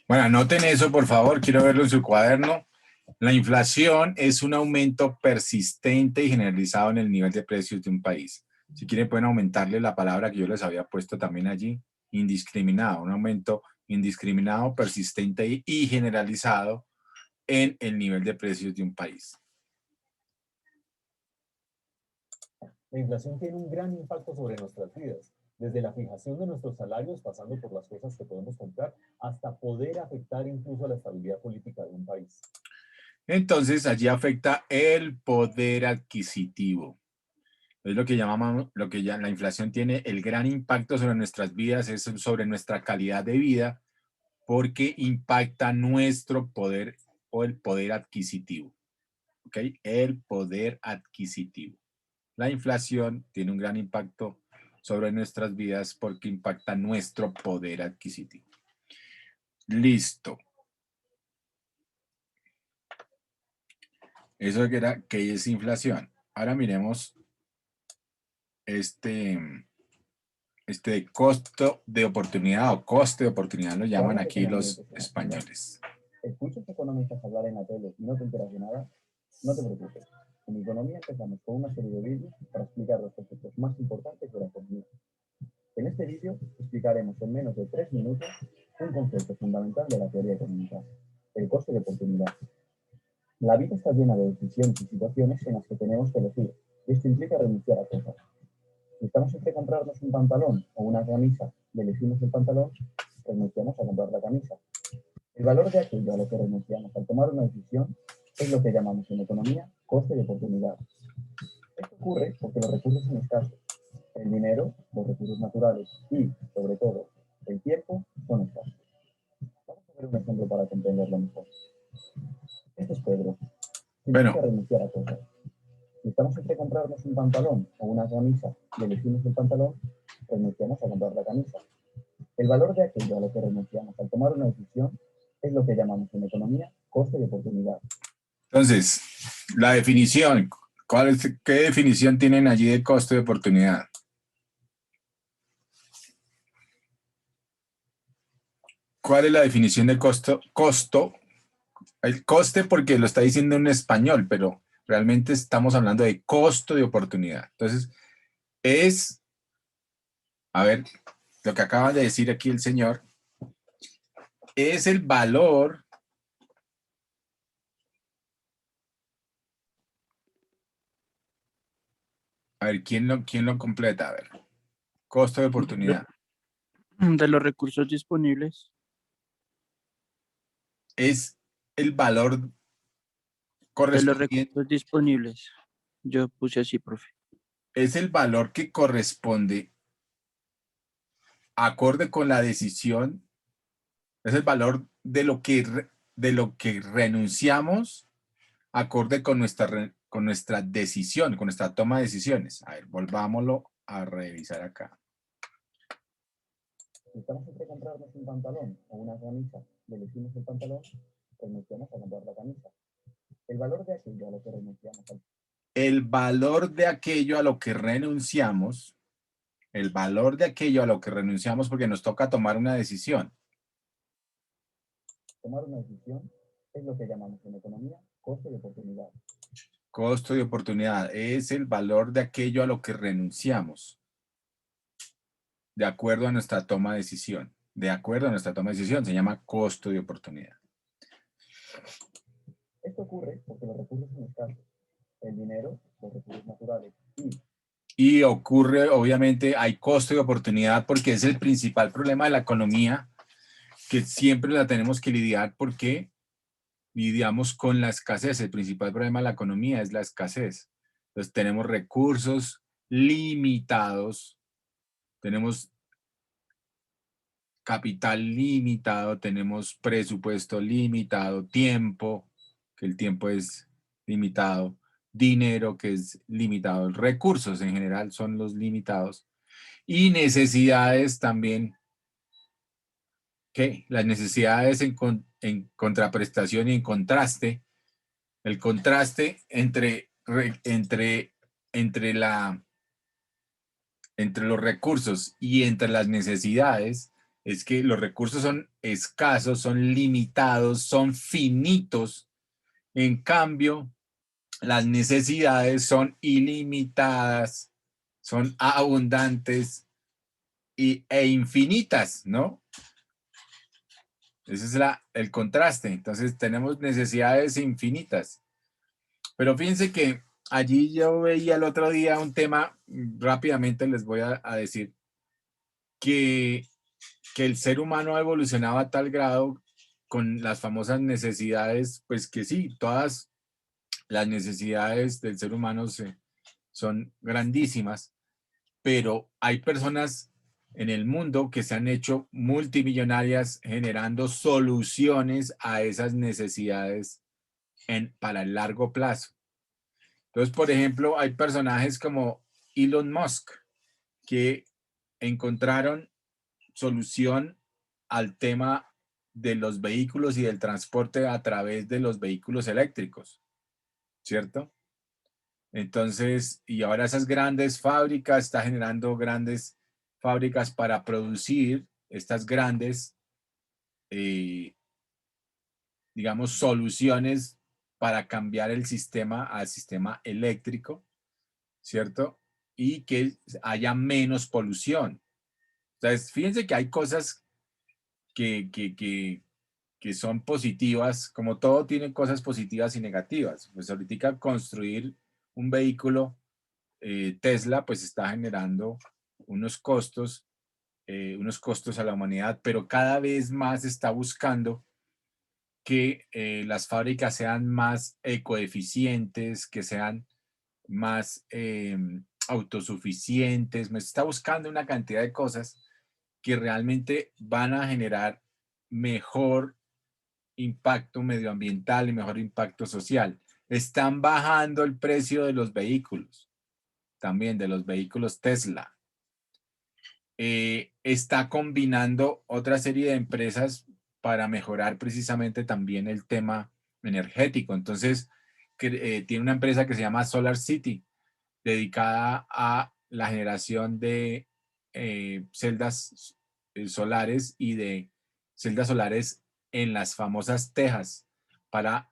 [SPEAKER 1] Bueno, anoten eso, por favor, quiero verlo en su cuaderno. La inflación es un aumento persistente y generalizado en el nivel de precios de un país. Si quieren pueden aumentarle la palabra que yo les había puesto también allí, indiscriminado, un aumento indiscriminado, persistente y generalizado en el nivel de precios de un país.
[SPEAKER 6] La inflación tiene un gran impacto sobre nuestras vidas, desde la fijación de nuestros salarios, pasando por las cosas que podemos comprar, hasta poder afectar incluso a la estabilidad política de un país.
[SPEAKER 1] Entonces, allí afecta el poder adquisitivo. Es lo que llamamos, la inflación tiene el gran impacto sobre nuestras vidas, es sobre nuestra calidad de vida, porque impacta nuestro poder o el poder adquisitivo. ¿Ok? El poder adquisitivo. La inflación tiene un gran impacto sobre nuestras vidas porque impacta nuestro poder adquisitivo. Listo. Eso era que es inflación. Ahora miremos este costo de oportunidad o coste de oportunidad lo llaman aquí los españoles.
[SPEAKER 8] ¿Escuchas economistas hablar en la tele y no te enteras de nada? No te preocupes. En Economía empezamos con una serie de vídeos para explicar los conceptos más importantes de la economía. En este vídeo explicaremos en menos de 3 minutos un concepto fundamental de la teoría económica, el coste de oportunidad. La vida está llena de decisiones y situaciones en las que tenemos que elegir, y esto implica renunciar a cosas. Si estamos entre comprarnos un pantalón o una camisa y elegimos el pantalón, renunciamos a comprar la camisa. El valor de aquello a lo que renunciamos al tomar una decisión es lo que llamamos en economía coste de oportunidad. Esto ocurre porque los recursos son escasos. El dinero, los recursos naturales y, sobre todo, el tiempo son escasos. Vamos a ver un ejemplo para comprenderlo mejor. Este es Pedro. Implica renunciar a cosas. Si estamos entre comprarnos un pantalón o una camisa y elegimos el pantalón, renunciamos a comprar la camisa. El valor de aquello a lo que renunciamos al tomar una decisión es lo que llamamos en economía coste de oportunidad.
[SPEAKER 1] Entonces, la definición, ¿qué definición tienen allí de coste de oportunidad? ¿Cuál es la definición de costo? El coste porque lo está diciendo en español, pero Realmente estamos hablando de costo de oportunidad. Entonces, a ver, lo que acaba de decir aquí el señor, es el valor a ver, ¿quién lo completa? A ver, costo de oportunidad.
[SPEAKER 5] De los recursos disponibles.
[SPEAKER 1] Es el valor
[SPEAKER 5] De los
[SPEAKER 1] correspondiente,
[SPEAKER 5] recursos disponibles. Yo puse así, profe.
[SPEAKER 1] es el valor que corresponde acorde con la decisión, es el valor de de lo que renunciamos acorde con con nuestra decisión, con nuestra toma de decisiones. A ver, volvámoslo a revisar acá.
[SPEAKER 8] Si estamos entre comprarnos un pantalón o una camisa y elegimos el pantalón, renunciamos a comprar la camisa. El valor de aquello a lo que renunciamos al
[SPEAKER 1] El valor de aquello a lo que renunciamos, el valor de aquello a lo que renunciamos porque nos toca tomar una decisión.
[SPEAKER 8] tomar una decisión es lo que llamamos en economía coste de oportunidad.
[SPEAKER 1] Costo de oportunidad es el valor de aquello a lo que renunciamos, de acuerdo a nuestra toma de decisión. De acuerdo a nuestra toma de decisión, se llama costo de oportunidad.
[SPEAKER 8] Esto ocurre porque los recursos son escasos. El dinero, los recursos naturales
[SPEAKER 1] Y ocurre, obviamente, hay costo de oportunidad porque es el principal problema de la economía, que siempre la tenemos que lidiar porque lidiamos con la escasez. El principal problema de la economía es la escasez. Entonces tenemos recursos limitados, tenemos capital limitado, tenemos presupuesto limitado, tiempo, que el tiempo es limitado, dinero, que es limitado, recursos en general son los limitados, y necesidades también, que las necesidades en contraprestación y en contraste, el contraste entre los recursos y entre las necesidades es que los recursos son escasos, son limitados, son finitos. En cambio, las necesidades son ilimitadas, son abundantes e infinitas, ¿no? Ese es el contraste. Entonces tenemos necesidades infinitas. Pero fíjense que allí yo veía el otro día un tema, rápidamente les voy a decir, que el ser humano ha evolucionado a tal grado con las famosas necesidades, pues que sí, todas las necesidades del ser humano son grandísimas, pero hay personas en el mundo que se han hecho multimillonarias generando soluciones a esas necesidades para el largo plazo. Entonces, por ejemplo, hay personajes como Elon Musk que encontraron solución al tema de los vehículos y del transporte a través de los vehículos eléctricos, ¿cierto? Entonces, y ahora esas grandes fábricas, está generando grandes fábricas para producir estas grandes, digamos, soluciones para cambiar el sistema al sistema eléctrico, ¿cierto? Y que haya menos polución. Entonces, fíjense que hay cosas que son positivas, como todo tiene cosas positivas y negativas. Pues ahorita construir un vehículo Tesla pues está generando unos costos a la humanidad, pero cada vez más está buscando que las fábricas sean más ecoeficientes, que sean más autosuficientes, me está buscando una cantidad de cosas que realmente van a generar mejor impacto medioambiental y mejor impacto social. Están bajando el precio de los vehículos, también de los vehículos Tesla. Está combinando otra serie de empresas para mejorar precisamente también el tema energético. Entonces, tiene una empresa que se llama Solar City, dedicada a la generación de celdas solares y de celdas solares en las famosas tejas para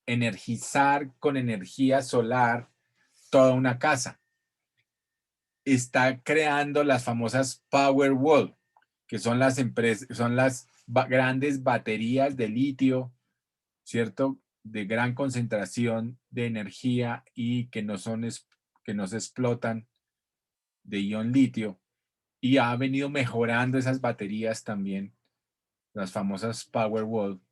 [SPEAKER 1] energizar con energía solar toda una casa. Está creando las famosas Powerwall, que son las empresas, son las grandes baterías de litio, ¿cierto? De gran concentración de energía y que no se explotan, de ion litio, y ha venido mejorando esas baterías también, las famosas Powerwall,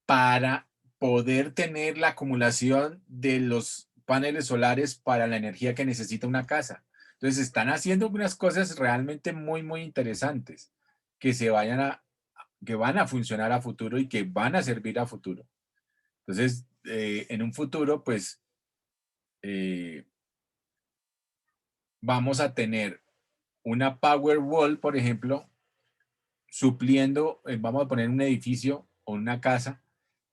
[SPEAKER 1] para poder tener la acumulación de los paneles solares para la energía que necesita una casa. Entonces están haciendo unas cosas realmente muy, muy interesantes que que van a funcionar a futuro y que van a servir a futuro. Entonces, en un futuro, pues, vamos a tener una Powerwall, por ejemplo, supliendo, vamos a poner un edificio o una casa.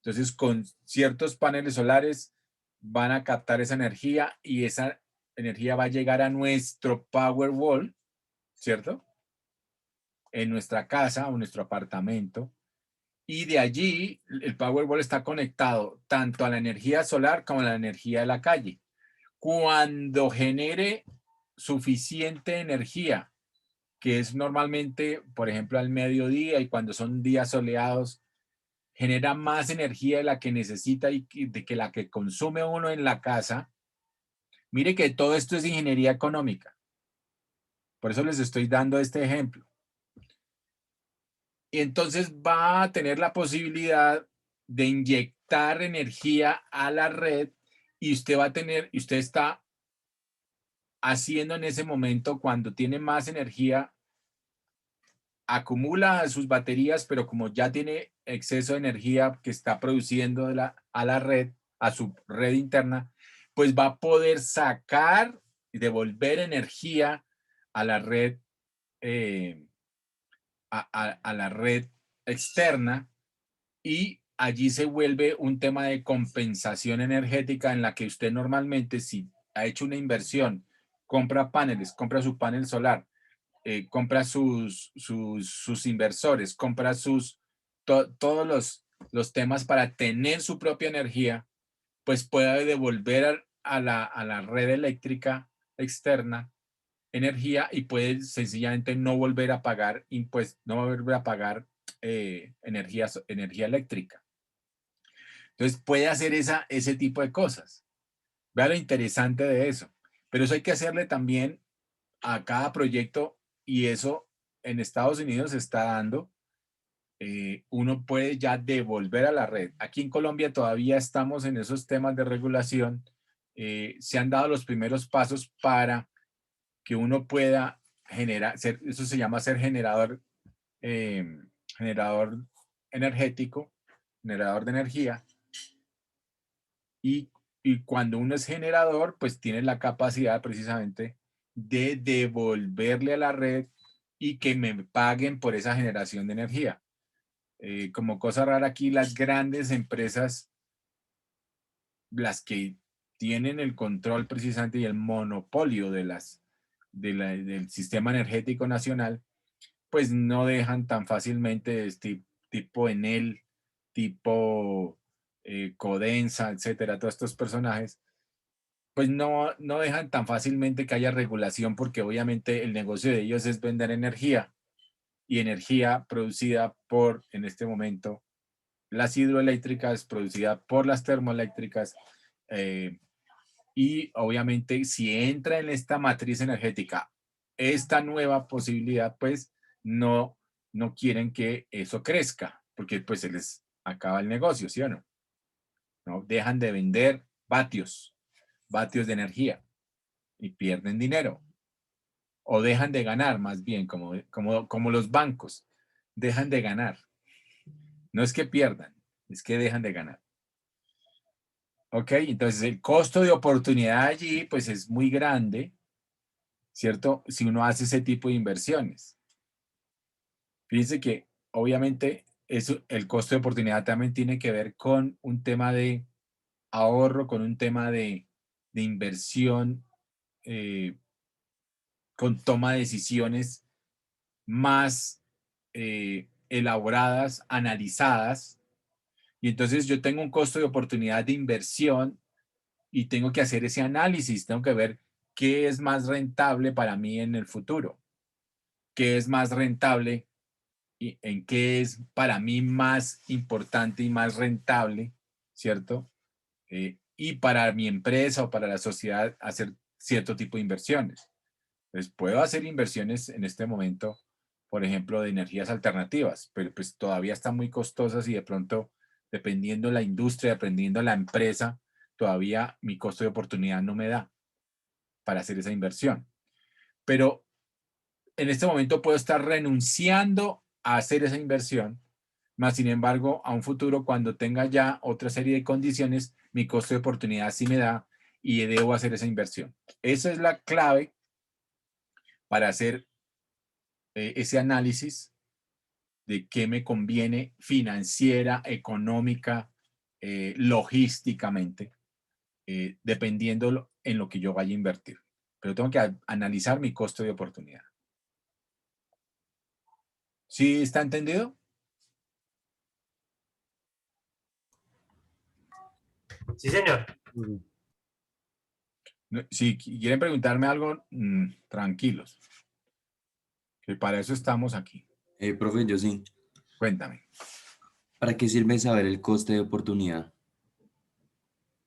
[SPEAKER 1] Entonces, con ciertos paneles solares van a captar esa energía y esa energía va a llegar a nuestro Powerwall, ¿cierto? En nuestra casa o nuestro apartamento. Y de allí, el Powerwall está conectado tanto a la energía solar como a la energía de la calle. Cuando genere suficiente energía, que es normalmente, por ejemplo, al mediodía y cuando son días soleados, genera más energía de la que necesita y de que la que consume uno en la casa. Mire que todo esto es ingeniería económica. Por eso les estoy dando este ejemplo. Y entonces va a tener la posibilidad de inyectar energía a la red y usted está haciendo en ese momento, cuando tiene más energía, acumula sus baterías, pero como ya tiene exceso de energía que está produciendo a la red, a su red interna, pues va a poder sacar y devolver energía a la red, a la red externa, y allí se vuelve un tema de compensación energética en la que usted normalmente, si ha hecho una inversión, compra paneles, compra su panel solar, compra sus inversores, compra todos los temas para tener su propia energía, pues puede devolver a la red eléctrica externa energía y puede sencillamente no volver a pagar impuestos, no volver a pagar energía eléctrica. Entonces puede hacer ese tipo de cosas. Vea lo interesante de eso. Pero eso hay que hacerle también a cada proyecto, y eso en Estados Unidos se está dando. Uno puede ya devolver a la red. Aquí en Colombia todavía estamos en esos temas de regulación. Se han dado los primeros pasos para que uno pueda eso se llama ser generador energético, generador de energía. Y cuando uno es generador, pues tiene la capacidad precisamente de devolverle a la red y que me paguen por esa generación de energía. Como cosa rara aquí, las grandes empresas, las que tienen el control precisamente y el monopolio del sistema energético nacional, pues no dejan tan fácilmente tipo Enel, tipo Codensa, etcétera, todos estos personajes, pues no dejan tan fácilmente que haya regulación, porque obviamente el negocio de ellos es vender energía, y energía producida por, en este momento, las hidroeléctricas, producida por las termoeléctricas, y obviamente si entra en esta matriz energética esta nueva posibilidad, pues no quieren que eso crezca, porque pues se les acaba el negocio, ¿sí o no? ¿No? Dejan de vender vatios de energía y pierden dinero, o dejan de ganar, más bien, como los bancos, dejan de ganar. No es que pierdan, es que dejan de ganar. Ok, entonces el costo de oportunidad allí pues es muy grande, ¿cierto? Si uno hace ese tipo de inversiones. Fíjense que obviamente el costo de oportunidad también tiene que ver con un tema de ahorro, con un tema de inversión, con toma de decisiones más elaboradas, analizadas, Y entonces yo tengo un costo de oportunidad de inversión y tengo que hacer ese análisis, tengo que ver qué es más rentable para mí en el futuro, qué es más rentable y en qué es para mí más importante y más rentable, ¿cierto? Y para mi empresa o para la sociedad hacer cierto tipo de inversiones. Pues puedo hacer inversiones en este momento, por ejemplo, de energías alternativas, pero pues todavía están muy costosas y de pronto, dependiendo la industria, dependiendo la empresa, todavía mi costo de oportunidad no me da para hacer esa inversión. Pero en este momento puedo estar renunciando a hacer esa inversión, más sin embargo, a un futuro, cuando tenga ya otra serie de condiciones, mi costo de oportunidad sí me da y debo hacer esa inversión. Esa es la clave para hacer ese análisis de qué me conviene financiera, económica, logísticamente, dependiendo en lo que yo vaya a invertir. Pero tengo que analizar mi costo de oportunidad. ¿Sí está entendido?
[SPEAKER 7] Sí, señor.
[SPEAKER 1] Si quieren preguntarme algo, tranquilos, que para eso estamos aquí.
[SPEAKER 2] Profe, yo sí.
[SPEAKER 1] Cuéntame.
[SPEAKER 2] ¿Para qué sirve saber el coste de oportunidad?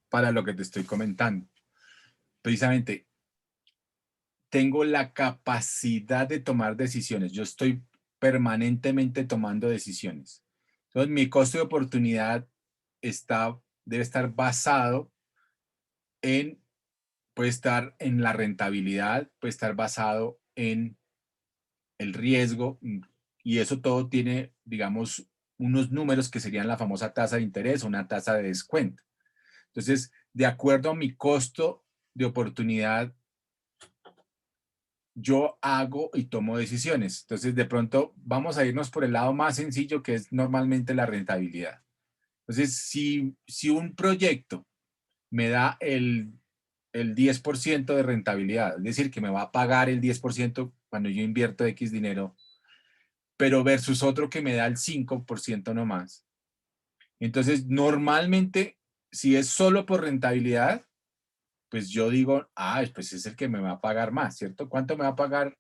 [SPEAKER 1] Para lo que te estoy comentando. Precisamente, tengo la capacidad de tomar decisiones. Yo estoy permanentemente tomando decisiones. Entonces, mi costo de oportunidad debe estar basado en, puede estar en la rentabilidad, puede estar basado en el riesgo, y eso todo tiene, digamos, unos números que serían la famosa tasa de interés o una tasa de descuento. Entonces, de acuerdo a mi costo de oportunidad, yo hago y tomo decisiones. Entonces, de pronto, vamos a irnos por el lado más sencillo, que es normalmente la rentabilidad. Entonces, si un proyecto me da el 10% de rentabilidad, es decir, que me va a pagar el 10% cuando yo invierto X dinero, pero versus otro que me da el 5% nomás. Entonces, normalmente, si es solo por rentabilidad, pues yo digo, pues es el que me va a pagar más, ¿cierto? ¿Cuánto me va a pagar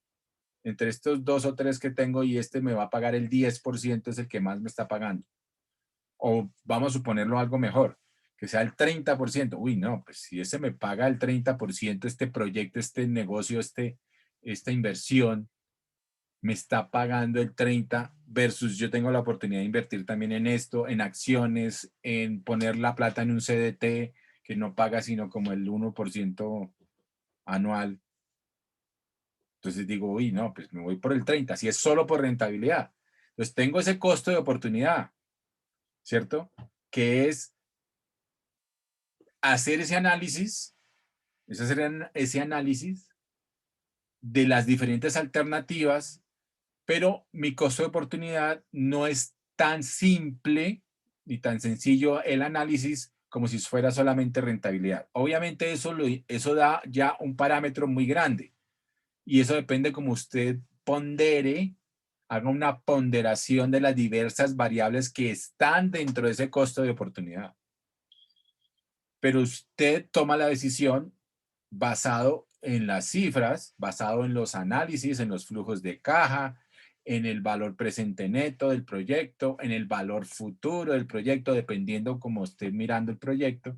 [SPEAKER 1] entre estos dos o tres que tengo y este me va a pagar el 10%, es el que más me está pagando? O vamos a suponerlo algo mejor, que sea el 30%. Uy, no, pues si ese me paga el 30%, este proyecto, este negocio, esta inversión, me está pagando el 30 versus yo tengo la oportunidad de invertir también en esto, en acciones, en poner la plata en un CDT que no paga sino como el 1% anual. Entonces digo, uy, no, pues me voy por el 30, si es solo por rentabilidad. Entonces tengo ese costo de oportunidad, ¿cierto? Que es hacer ese análisis, ese análisis de las diferentes alternativas, pero mi costo de oportunidad no es tan simple ni tan sencillo el análisis como si fuera solamente rentabilidad. Obviamente eso da ya un parámetro muy grande y eso depende como usted pondere, haga una ponderación de las diversas variables que están dentro de ese costo de oportunidad. Pero usted toma la decisión basado en las cifras, basado en los análisis, en los flujos de caja, en el valor presente neto del proyecto, en el valor futuro del proyecto, dependiendo cómo esté mirando el proyecto,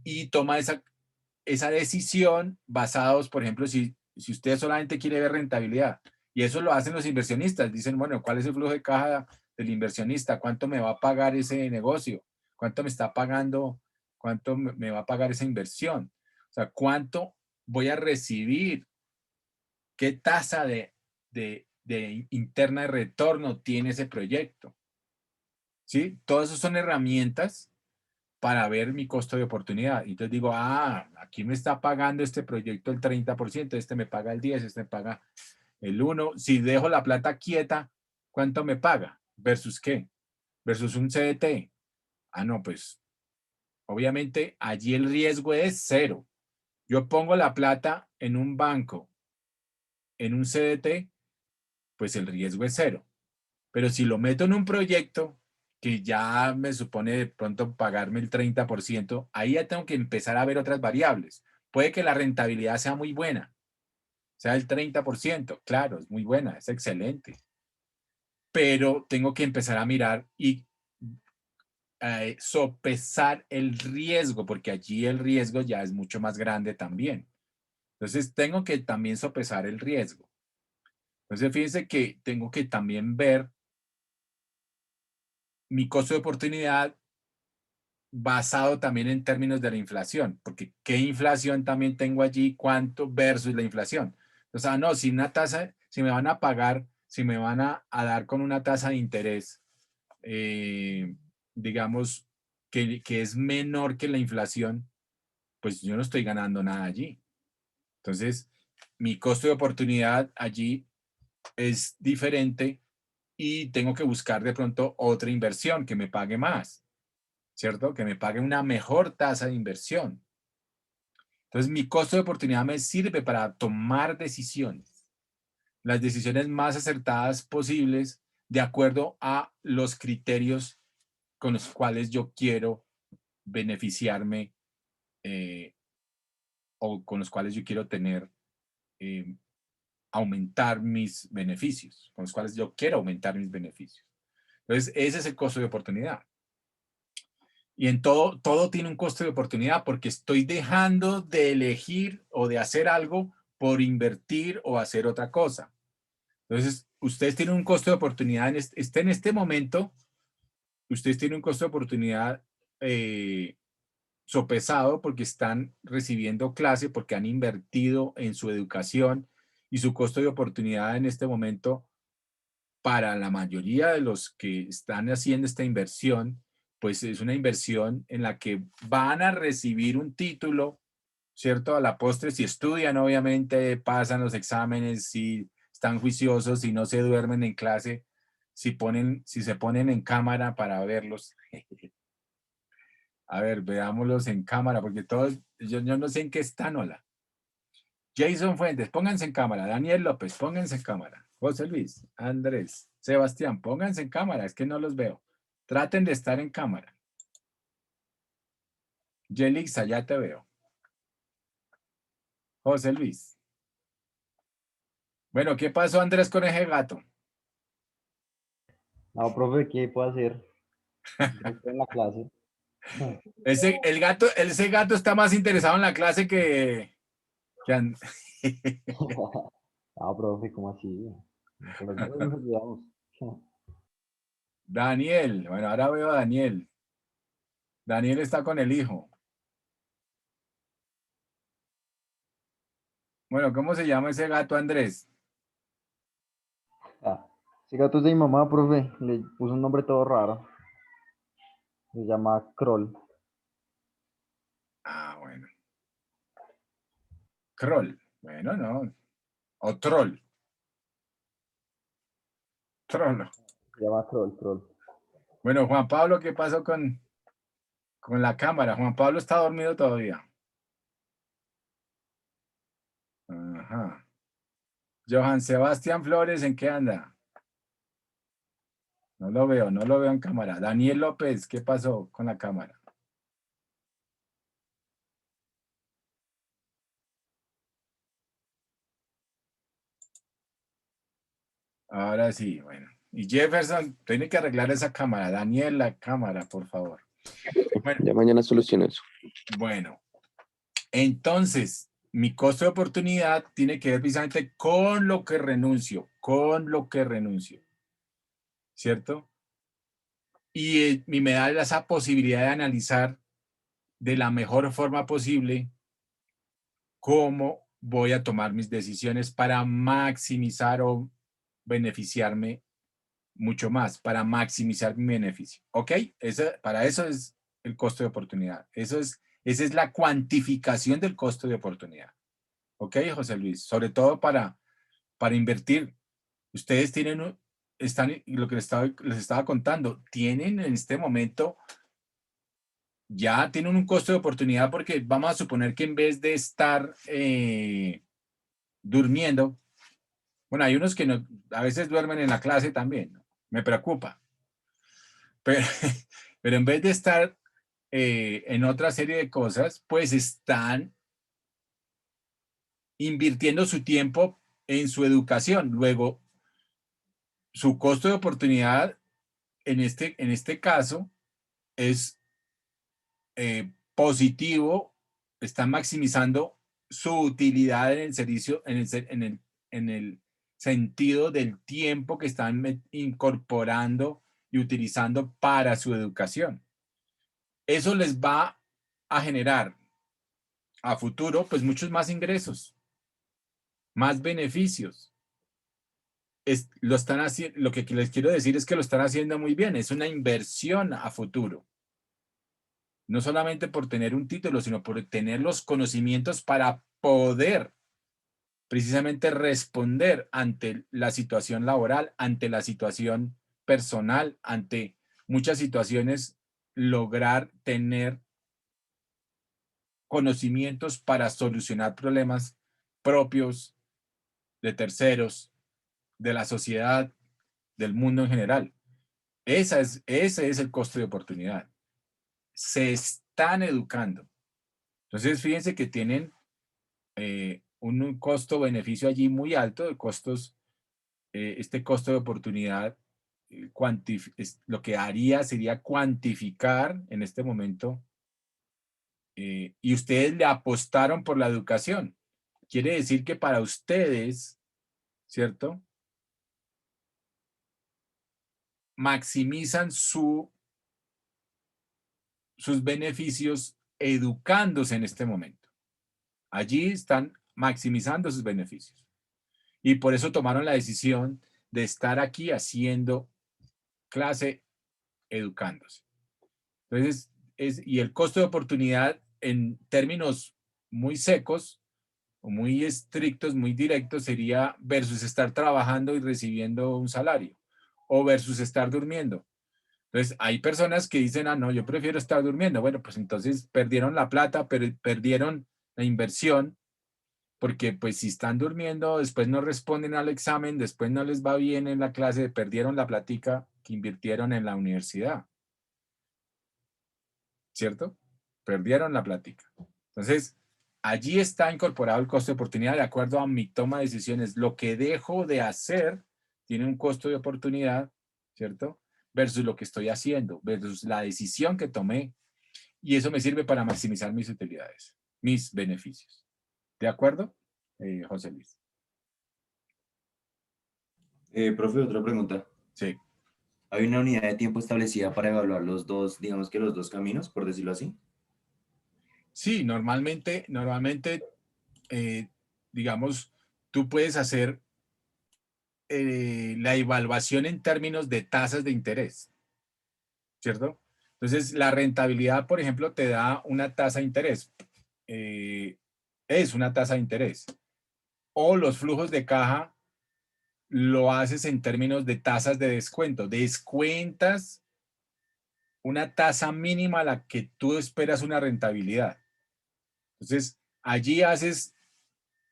[SPEAKER 1] y toma esa decisión basados, por ejemplo, si usted solamente quiere ver rentabilidad, y eso lo hacen los inversionistas, dicen, bueno, ¿cuál es el flujo de caja del inversionista? ¿Cuánto me va a pagar ese negocio? ¿Cuánto me está pagando? ¿Cuánto me va a pagar esa inversión? O sea, ¿cuánto voy a recibir? ¿Qué tasa de interna de retorno tiene ese proyecto? ¿Sí? Todas esas son herramientas para ver mi costo de oportunidad. Y entonces digo, aquí me está pagando este proyecto el 30%, este me paga el 10%, este me paga el 1%. Si dejo la plata quieta, ¿cuánto me paga? ¿Versus qué? Versus un CDT. No, pues obviamente allí el riesgo es cero. Yo pongo la plata en un banco, en un CDT, pues el riesgo es cero. Pero si lo meto en un proyecto, que ya me supone de pronto pagarme el 30%, ahí ya tengo que empezar a ver otras variables. Puede que la rentabilidad sea muy buena, sea el 30%, claro, es muy buena, es excelente. Pero tengo que empezar a mirar y sopesar el riesgo, porque allí el riesgo ya es mucho más grande también. Entonces tengo que también sopesar el riesgo. Entonces fíjense que tengo que también ver mi costo de oportunidad basado también en términos de la inflación, porque qué inflación también tengo allí, cuánto versus la inflación. O sea, no, si una tasa, si me van a pagar, si me van a dar con una tasa de interés, digamos, que es menor que la inflación, pues yo no estoy ganando nada allí. Entonces, mi costo de oportunidad allí es diferente y tengo que buscar de pronto otra inversión que me pague más, ¿cierto? Que me pague una mejor tasa de inversión. Entonces, mi costo de oportunidad me sirve para tomar decisiones, las decisiones más acertadas posibles de acuerdo a los criterios con los cuales yo quiero beneficiarme eh, o con los cuales yo quiero tener, aumentar mis beneficios, con los cuales yo quiero aumentar mis beneficios. Entonces, ese es el costo de oportunidad. Y en todo, todo tiene un costo de oportunidad porque estoy dejando de elegir o de hacer algo por invertir o hacer otra cosa. Entonces, ustedes tienen un costo de oportunidad, en este momento, ustedes tienen un costo de oportunidad sopesado porque están recibiendo clase, porque han invertido en su educación y su costo de oportunidad en este momento para la mayoría de los que están haciendo esta inversión, pues es una inversión en la que van a recibir un título, ¿cierto? A la postre, si estudian, obviamente, pasan los exámenes, si están juiciosos, si no se duermen en clase, si se ponen en cámara para verlos. A ver, veámoslos en cámara, porque todos, yo no sé en qué están, hola. Jason Fuentes, pónganse en cámara. Daniel López, pónganse en cámara. José Luis, Andrés, Sebastián, pónganse en cámara, es que no los veo. Traten de estar en cámara. Yelixa, ya te veo. José Luis. Bueno, ¿qué pasó, Andrés, con ese gato?
[SPEAKER 3] No, profe, ¿qué puedo hacer? Yo estoy en la clase.
[SPEAKER 1] Ese gato está más interesado en la clase
[SPEAKER 3] No, profe, ¿cómo así? Con los dos nos ayudamos.
[SPEAKER 1] Daniel. Bueno, ahora veo a Daniel. Daniel está con el hijo. Bueno, ¿cómo se llama ese gato, Andrés?
[SPEAKER 3] Ah, ese gato es de mi mamá, profe. Le puso un nombre todo raro. Se llama Kroll.
[SPEAKER 1] Ah, bueno. Kroll. Bueno, no. O troll. Troll.
[SPEAKER 3] Se llama Kroll.
[SPEAKER 1] Bueno, Juan Pablo, ¿qué pasó con la cámara? Juan Pablo está dormido todavía. Ajá. Johan Sebastián Flores, ¿en qué anda? No lo veo en cámara. Daniel López, ¿qué pasó con la cámara? Ahora sí, bueno. Y Jefferson, tiene que arreglar esa cámara. Daniel, la cámara, por favor. Bueno,
[SPEAKER 9] Ya mañana soluciono eso.
[SPEAKER 1] bueno, entonces, mi costo de oportunidad tiene que ver precisamente con lo que renuncio, ¿cierto? Y me da esa posibilidad de analizar de la mejor forma posible cómo voy a tomar mis decisiones para maximizar o beneficiarme mucho más, para maximizar mi beneficio. ¿Ok? Para eso es el costo de oportunidad. Esa es la cuantificación del costo de oportunidad. ¿Ok, José Luis? Sobre todo para invertir. Ustedes lo que les estaba contando, tienen en este momento, ya tienen un costo de oportunidad porque vamos a suponer que en vez de estar durmiendo, bueno, hay unos que a veces duermen en la clase también, ¿no? Me preocupa. pero, pero en vez de estar en otra serie de cosas, pues están invirtiendo su tiempo en su educación. Luego, su costo de oportunidad en este caso es positivo, están maximizando su utilidad en el servicio, en el sentido del tiempo que están incorporando y utilizando para su educación. Eso les va a generar a futuro pues muchos más ingresos, más beneficios. Lo están haciendo, lo que les quiero decir es que lo están haciendo muy bien, es una inversión a futuro. No solamente por tener un título, sino por tener los conocimientos para poder precisamente responder ante la situación laboral, ante la situación personal, ante muchas situaciones, lograr tener conocimientos para solucionar problemas propios de terceros, de la sociedad, del mundo en general. Ese es el costo de oportunidad. Se están educando. Entonces, fíjense que tienen un costo-beneficio allí muy alto de costos. Este costo de oportunidad, lo que haría sería cuantificar en este momento, y ustedes le apostaron por la educación. Quiere decir que para ustedes, ¿cierto? Maximizan sus beneficios educándose en este momento. Allí están maximizando sus beneficios. Y por eso tomaron la decisión de estar aquí haciendo clase, educándose. Entonces, y el costo de oportunidad en términos muy secos o muy estrictos, muy directos, sería versus estar trabajando y recibiendo un salario o versus estar durmiendo. Entonces, hay personas que dicen, no, yo prefiero estar durmiendo. Bueno, pues entonces perdieron la plata, pero perdieron la inversión, porque pues si están durmiendo, después no responden al examen, después no les va bien en la clase, perdieron la platica que invirtieron en la universidad. ¿Cierto? Perdieron la plática. Entonces, allí está incorporado el costo de oportunidad de acuerdo a mi toma de decisiones. Lo que dejo de hacer tiene un costo de oportunidad, ¿cierto? Versus lo que estoy haciendo, versus la decisión que tomé. Y eso me sirve para maximizar mis utilidades, mis beneficios. ¿De acuerdo, José Luis?
[SPEAKER 2] Profe, otra pregunta.
[SPEAKER 1] Sí.
[SPEAKER 2] ¿Hay una unidad de tiempo establecida para evaluar los dos, digamos que los dos caminos, por decirlo así?
[SPEAKER 1] Sí, normalmente, digamos, tú puedes hacer la evaluación en términos de tasas de interés, ¿cierto? Entonces, la rentabilidad, por ejemplo, te da una tasa de interés. Es una tasa de interés. O los flujos de caja lo haces en términos de tasas de descuento. Descuentas una tasa mínima a la que tú esperas una rentabilidad. Entonces, allí haces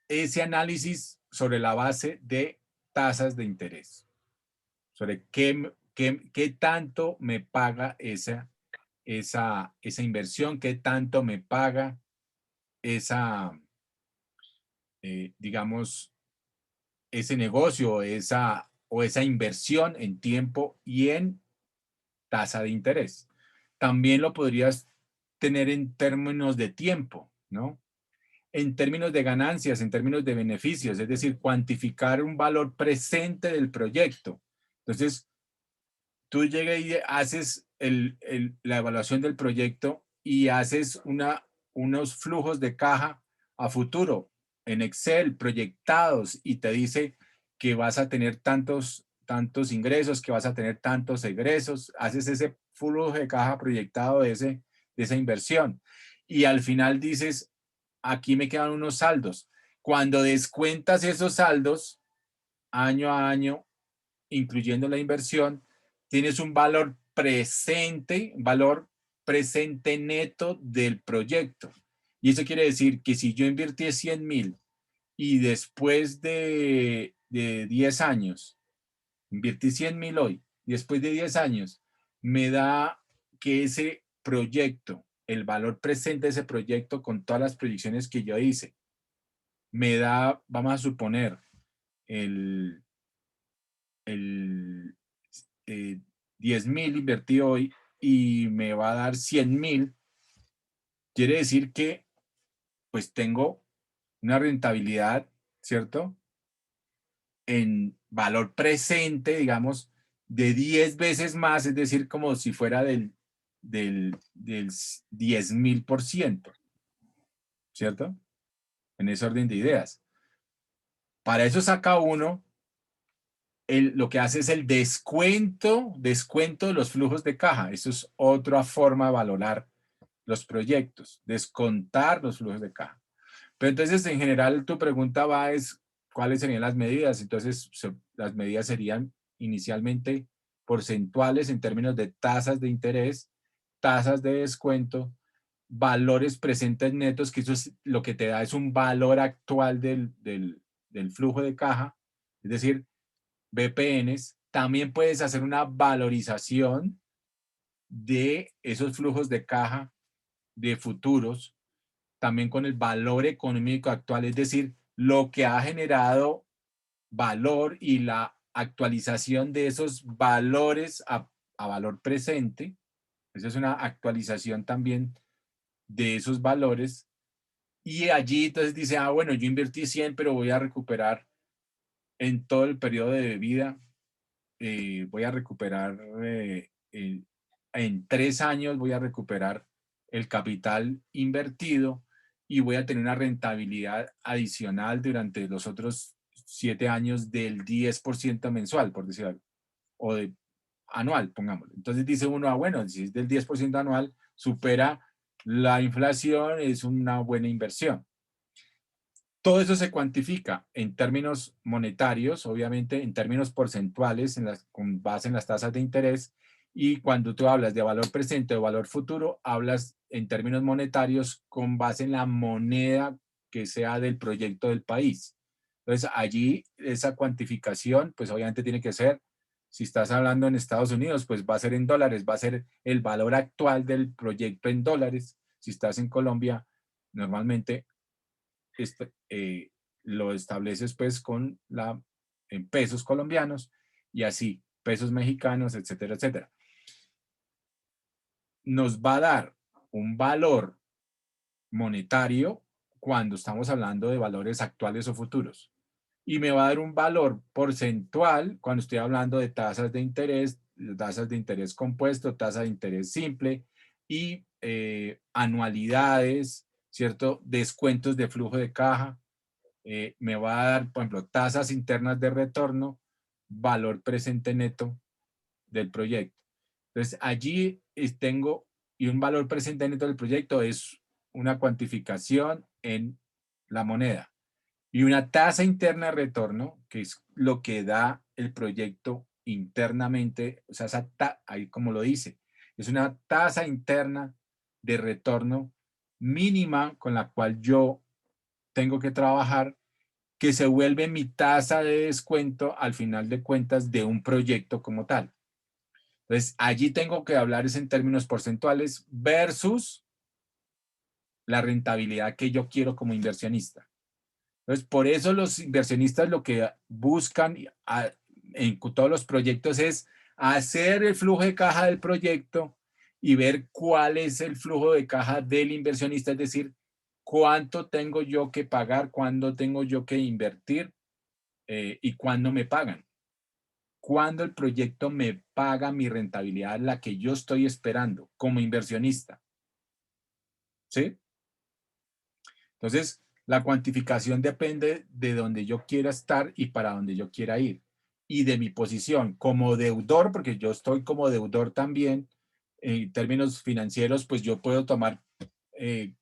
[SPEAKER 1] ese análisis sobre la base de tasas de interés, sobre qué tanto me paga esa inversión, qué tanto me paga esa, digamos, ese negocio o esa inversión en tiempo y en tasa de interés. También lo podrías tener en términos de tiempo, ¿no? En términos de ganancias, en términos de beneficios, es decir, cuantificar un valor presente del proyecto. Entonces, tú llegas y haces la evaluación del proyecto y haces unos flujos de caja a futuro en Excel proyectados y te dice que vas a tener tantos ingresos, que vas a tener tantos egresos, haces ese flujo de caja proyectado de esa inversión. Y al final dices, aquí me quedan unos saldos. Cuando descuentas esos saldos año a año, incluyendo la inversión, tienes un valor presente neto del proyecto. Y eso quiere decir que si yo invertí 100,000 y después de 10 años, invertí 100,000 hoy, y después de 10 años, me da que ese proyecto, el valor presente de ese proyecto con todas las proyecciones que yo hice, me da, vamos a suponer, el 10.000 invertido hoy y me va a dar 100.000, quiere decir que pues tengo una rentabilidad, ¿cierto? En valor presente, digamos, de 10 veces más, es decir, como si fuera del 10.000%, ¿cierto? En ese orden de ideas. Para eso saca uno, lo que hace es el descuento de los flujos de caja. Eso es otra forma de valorar los proyectos, descontar los flujos de caja. Pero entonces, en general, tu pregunta va es, ¿cuáles serían las medidas? Entonces, las medidas serían inicialmente porcentuales en términos de tasas de interés, tasas de descuento, valores presentes netos, que eso es lo que te da es un valor actual del flujo de caja, es decir, BPNs. También puedes hacer una valorización de esos flujos de caja de futuros, también con el valor económico actual, es decir, lo que ha generado valor y la actualización de esos valores a valor presente. Esa es una actualización también de esos valores. Y allí entonces dice, ah, bueno, yo invertí 100, pero voy a recuperar en todo el periodo de vida, voy a recuperar en 3 años, voy a recuperar el capital invertido y voy a tener una rentabilidad adicional durante los otros 7 años del 10% mensual, por decir algo, o de anual, pongámoslo. Entonces dice uno, ah, bueno, si es del 10% anual, supera la inflación, es una buena inversión. Todo eso se cuantifica en términos monetarios, obviamente en términos porcentuales, con base en las tasas de interés, y cuando tú hablas de valor presente o valor futuro, hablas en términos monetarios con base en la moneda que sea del proyecto del país. Entonces, allí esa cuantificación, pues obviamente tiene que ser, si estás hablando en Estados Unidos, pues va a ser en dólares, va a ser el valor actual del proyecto en dólares. Si estás en Colombia, normalmente lo estableces pues en pesos colombianos y así, pesos mexicanos, etcétera, etcétera. Nos va a dar un valor monetario cuando estamos hablando de valores actuales o futuros. Y me va a dar un valor porcentual cuando estoy hablando de tasas de interés compuesto, tasa de interés simple y anualidades, ¿cierto? Descuentos de flujo de caja. Me va a dar, por ejemplo, tasas internas de retorno, valor presente neto del proyecto. Entonces, allí tengo, y un valor presente neto del proyecto es una cuantificación en la moneda. Y una tasa interna de retorno, que es lo que da el proyecto internamente, o sea, ahí como lo dice, es una tasa interna de retorno mínima con la cual yo tengo que trabajar, que se vuelve mi tasa de descuento al final de cuentas de un proyecto como tal. Entonces, allí tengo que hablar es en términos porcentuales versus la rentabilidad que yo quiero como inversionista. Entonces, por eso los inversionistas lo que buscan en todos los proyectos es hacer el flujo de caja del proyecto y ver cuál es el flujo de caja del inversionista, es decir, cuánto tengo yo que pagar, cuándo tengo yo que invertir y cuándo me pagan. Cuándo el proyecto me paga mi rentabilidad, la que yo estoy esperando como inversionista. ¿Sí? Entonces, la cuantificación depende de donde yo quiera estar y para donde yo quiera ir. Y de mi posición como deudor, porque yo estoy como deudor también, en términos financieros, pues yo puedo tomar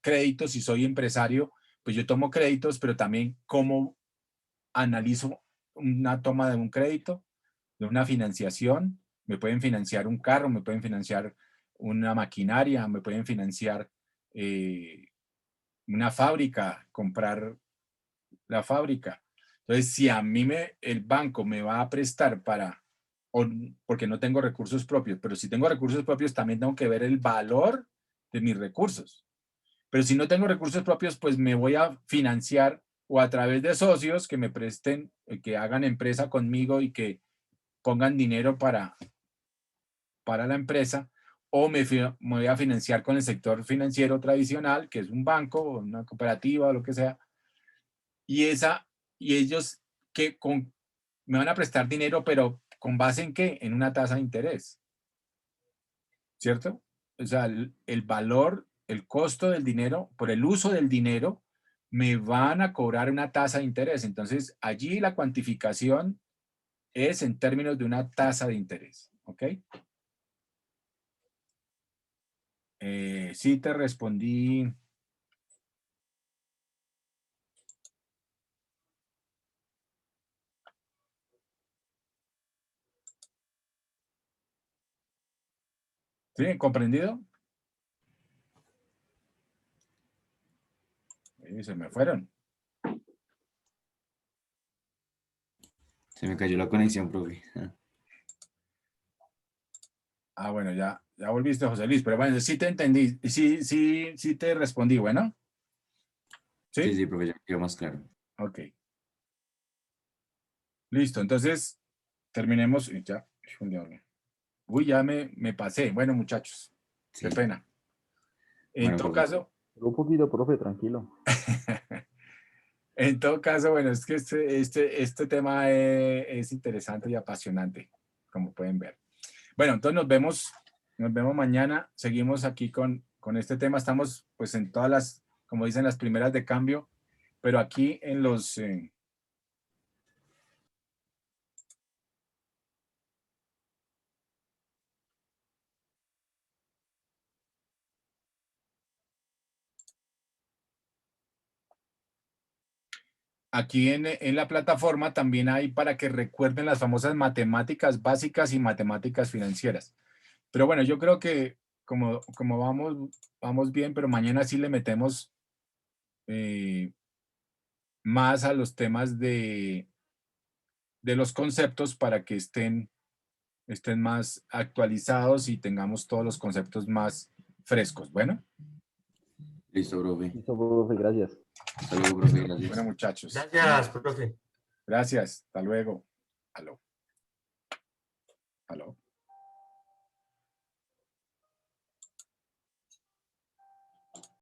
[SPEAKER 1] créditos. Si soy empresario, pues yo tomo créditos, pero también cómo analizo una toma de un crédito, de una financiación. Me pueden financiar un carro, me pueden financiar una maquinaria, me pueden financiar una fábrica, comprar la fábrica. Entonces, si a mí el banco me va a prestar para o porque no tengo recursos propios, pero si tengo recursos propios también tengo que ver el valor de mis recursos. Pero si no tengo recursos propios, pues me voy a financiar o a través de socios que me presten, que hagan empresa conmigo y que pongan dinero para la empresa, o me voy a financiar con el sector financiero tradicional, que es un banco o una cooperativa o lo que sea, y ellos me van a prestar dinero, pero ¿con base en qué? En una tasa de interés, ¿cierto? O sea, el valor, el costo del dinero, por el uso del dinero, me van a cobrar una tasa de interés. Entonces, allí la cuantificación es en términos de una tasa de interés, ¿ok? Sí te respondí. ¿Sí? ¿Comprendido? Se me fueron.
[SPEAKER 2] Se me cayó la conexión, profe.
[SPEAKER 1] Ah, bueno, ya volviste, José Luis, pero bueno, sí te entendí, sí te respondí, bueno.
[SPEAKER 2] Sí,
[SPEAKER 1] ¿Sí?
[SPEAKER 2] sí, profe, ya quedó más claro.
[SPEAKER 1] Ok. Listo, entonces terminemos. Ya, uy, ya me pasé. Bueno, muchachos,
[SPEAKER 2] Sí.
[SPEAKER 1] qué pena. En
[SPEAKER 2] Bueno,
[SPEAKER 1] todo
[SPEAKER 2] profe.
[SPEAKER 1] caso,
[SPEAKER 3] Un poquito, profe, tranquilo.
[SPEAKER 1] en todo caso, bueno, es que este tema es interesante y apasionante, como pueden ver. Bueno, entonces nos vemos mañana. Seguimos aquí con este tema. Estamos pues en todas las, como dicen, las primeras de cambio, pero aquí en los... aquí en la plataforma también hay para que recuerden las famosas matemáticas básicas y matemáticas financieras. Pero bueno, yo creo que como vamos bien, pero mañana sí le metemos más a los temas de los conceptos para que estén más actualizados y tengamos todos los conceptos más frescos. Bueno,
[SPEAKER 2] Listo, profe.
[SPEAKER 3] Listo, profe, gracias.
[SPEAKER 2] Hasta luego, profe. Gracias.
[SPEAKER 1] bueno muchachos.
[SPEAKER 7] Gracias, profe.
[SPEAKER 1] Gracias. Hasta luego. Aló. Aló.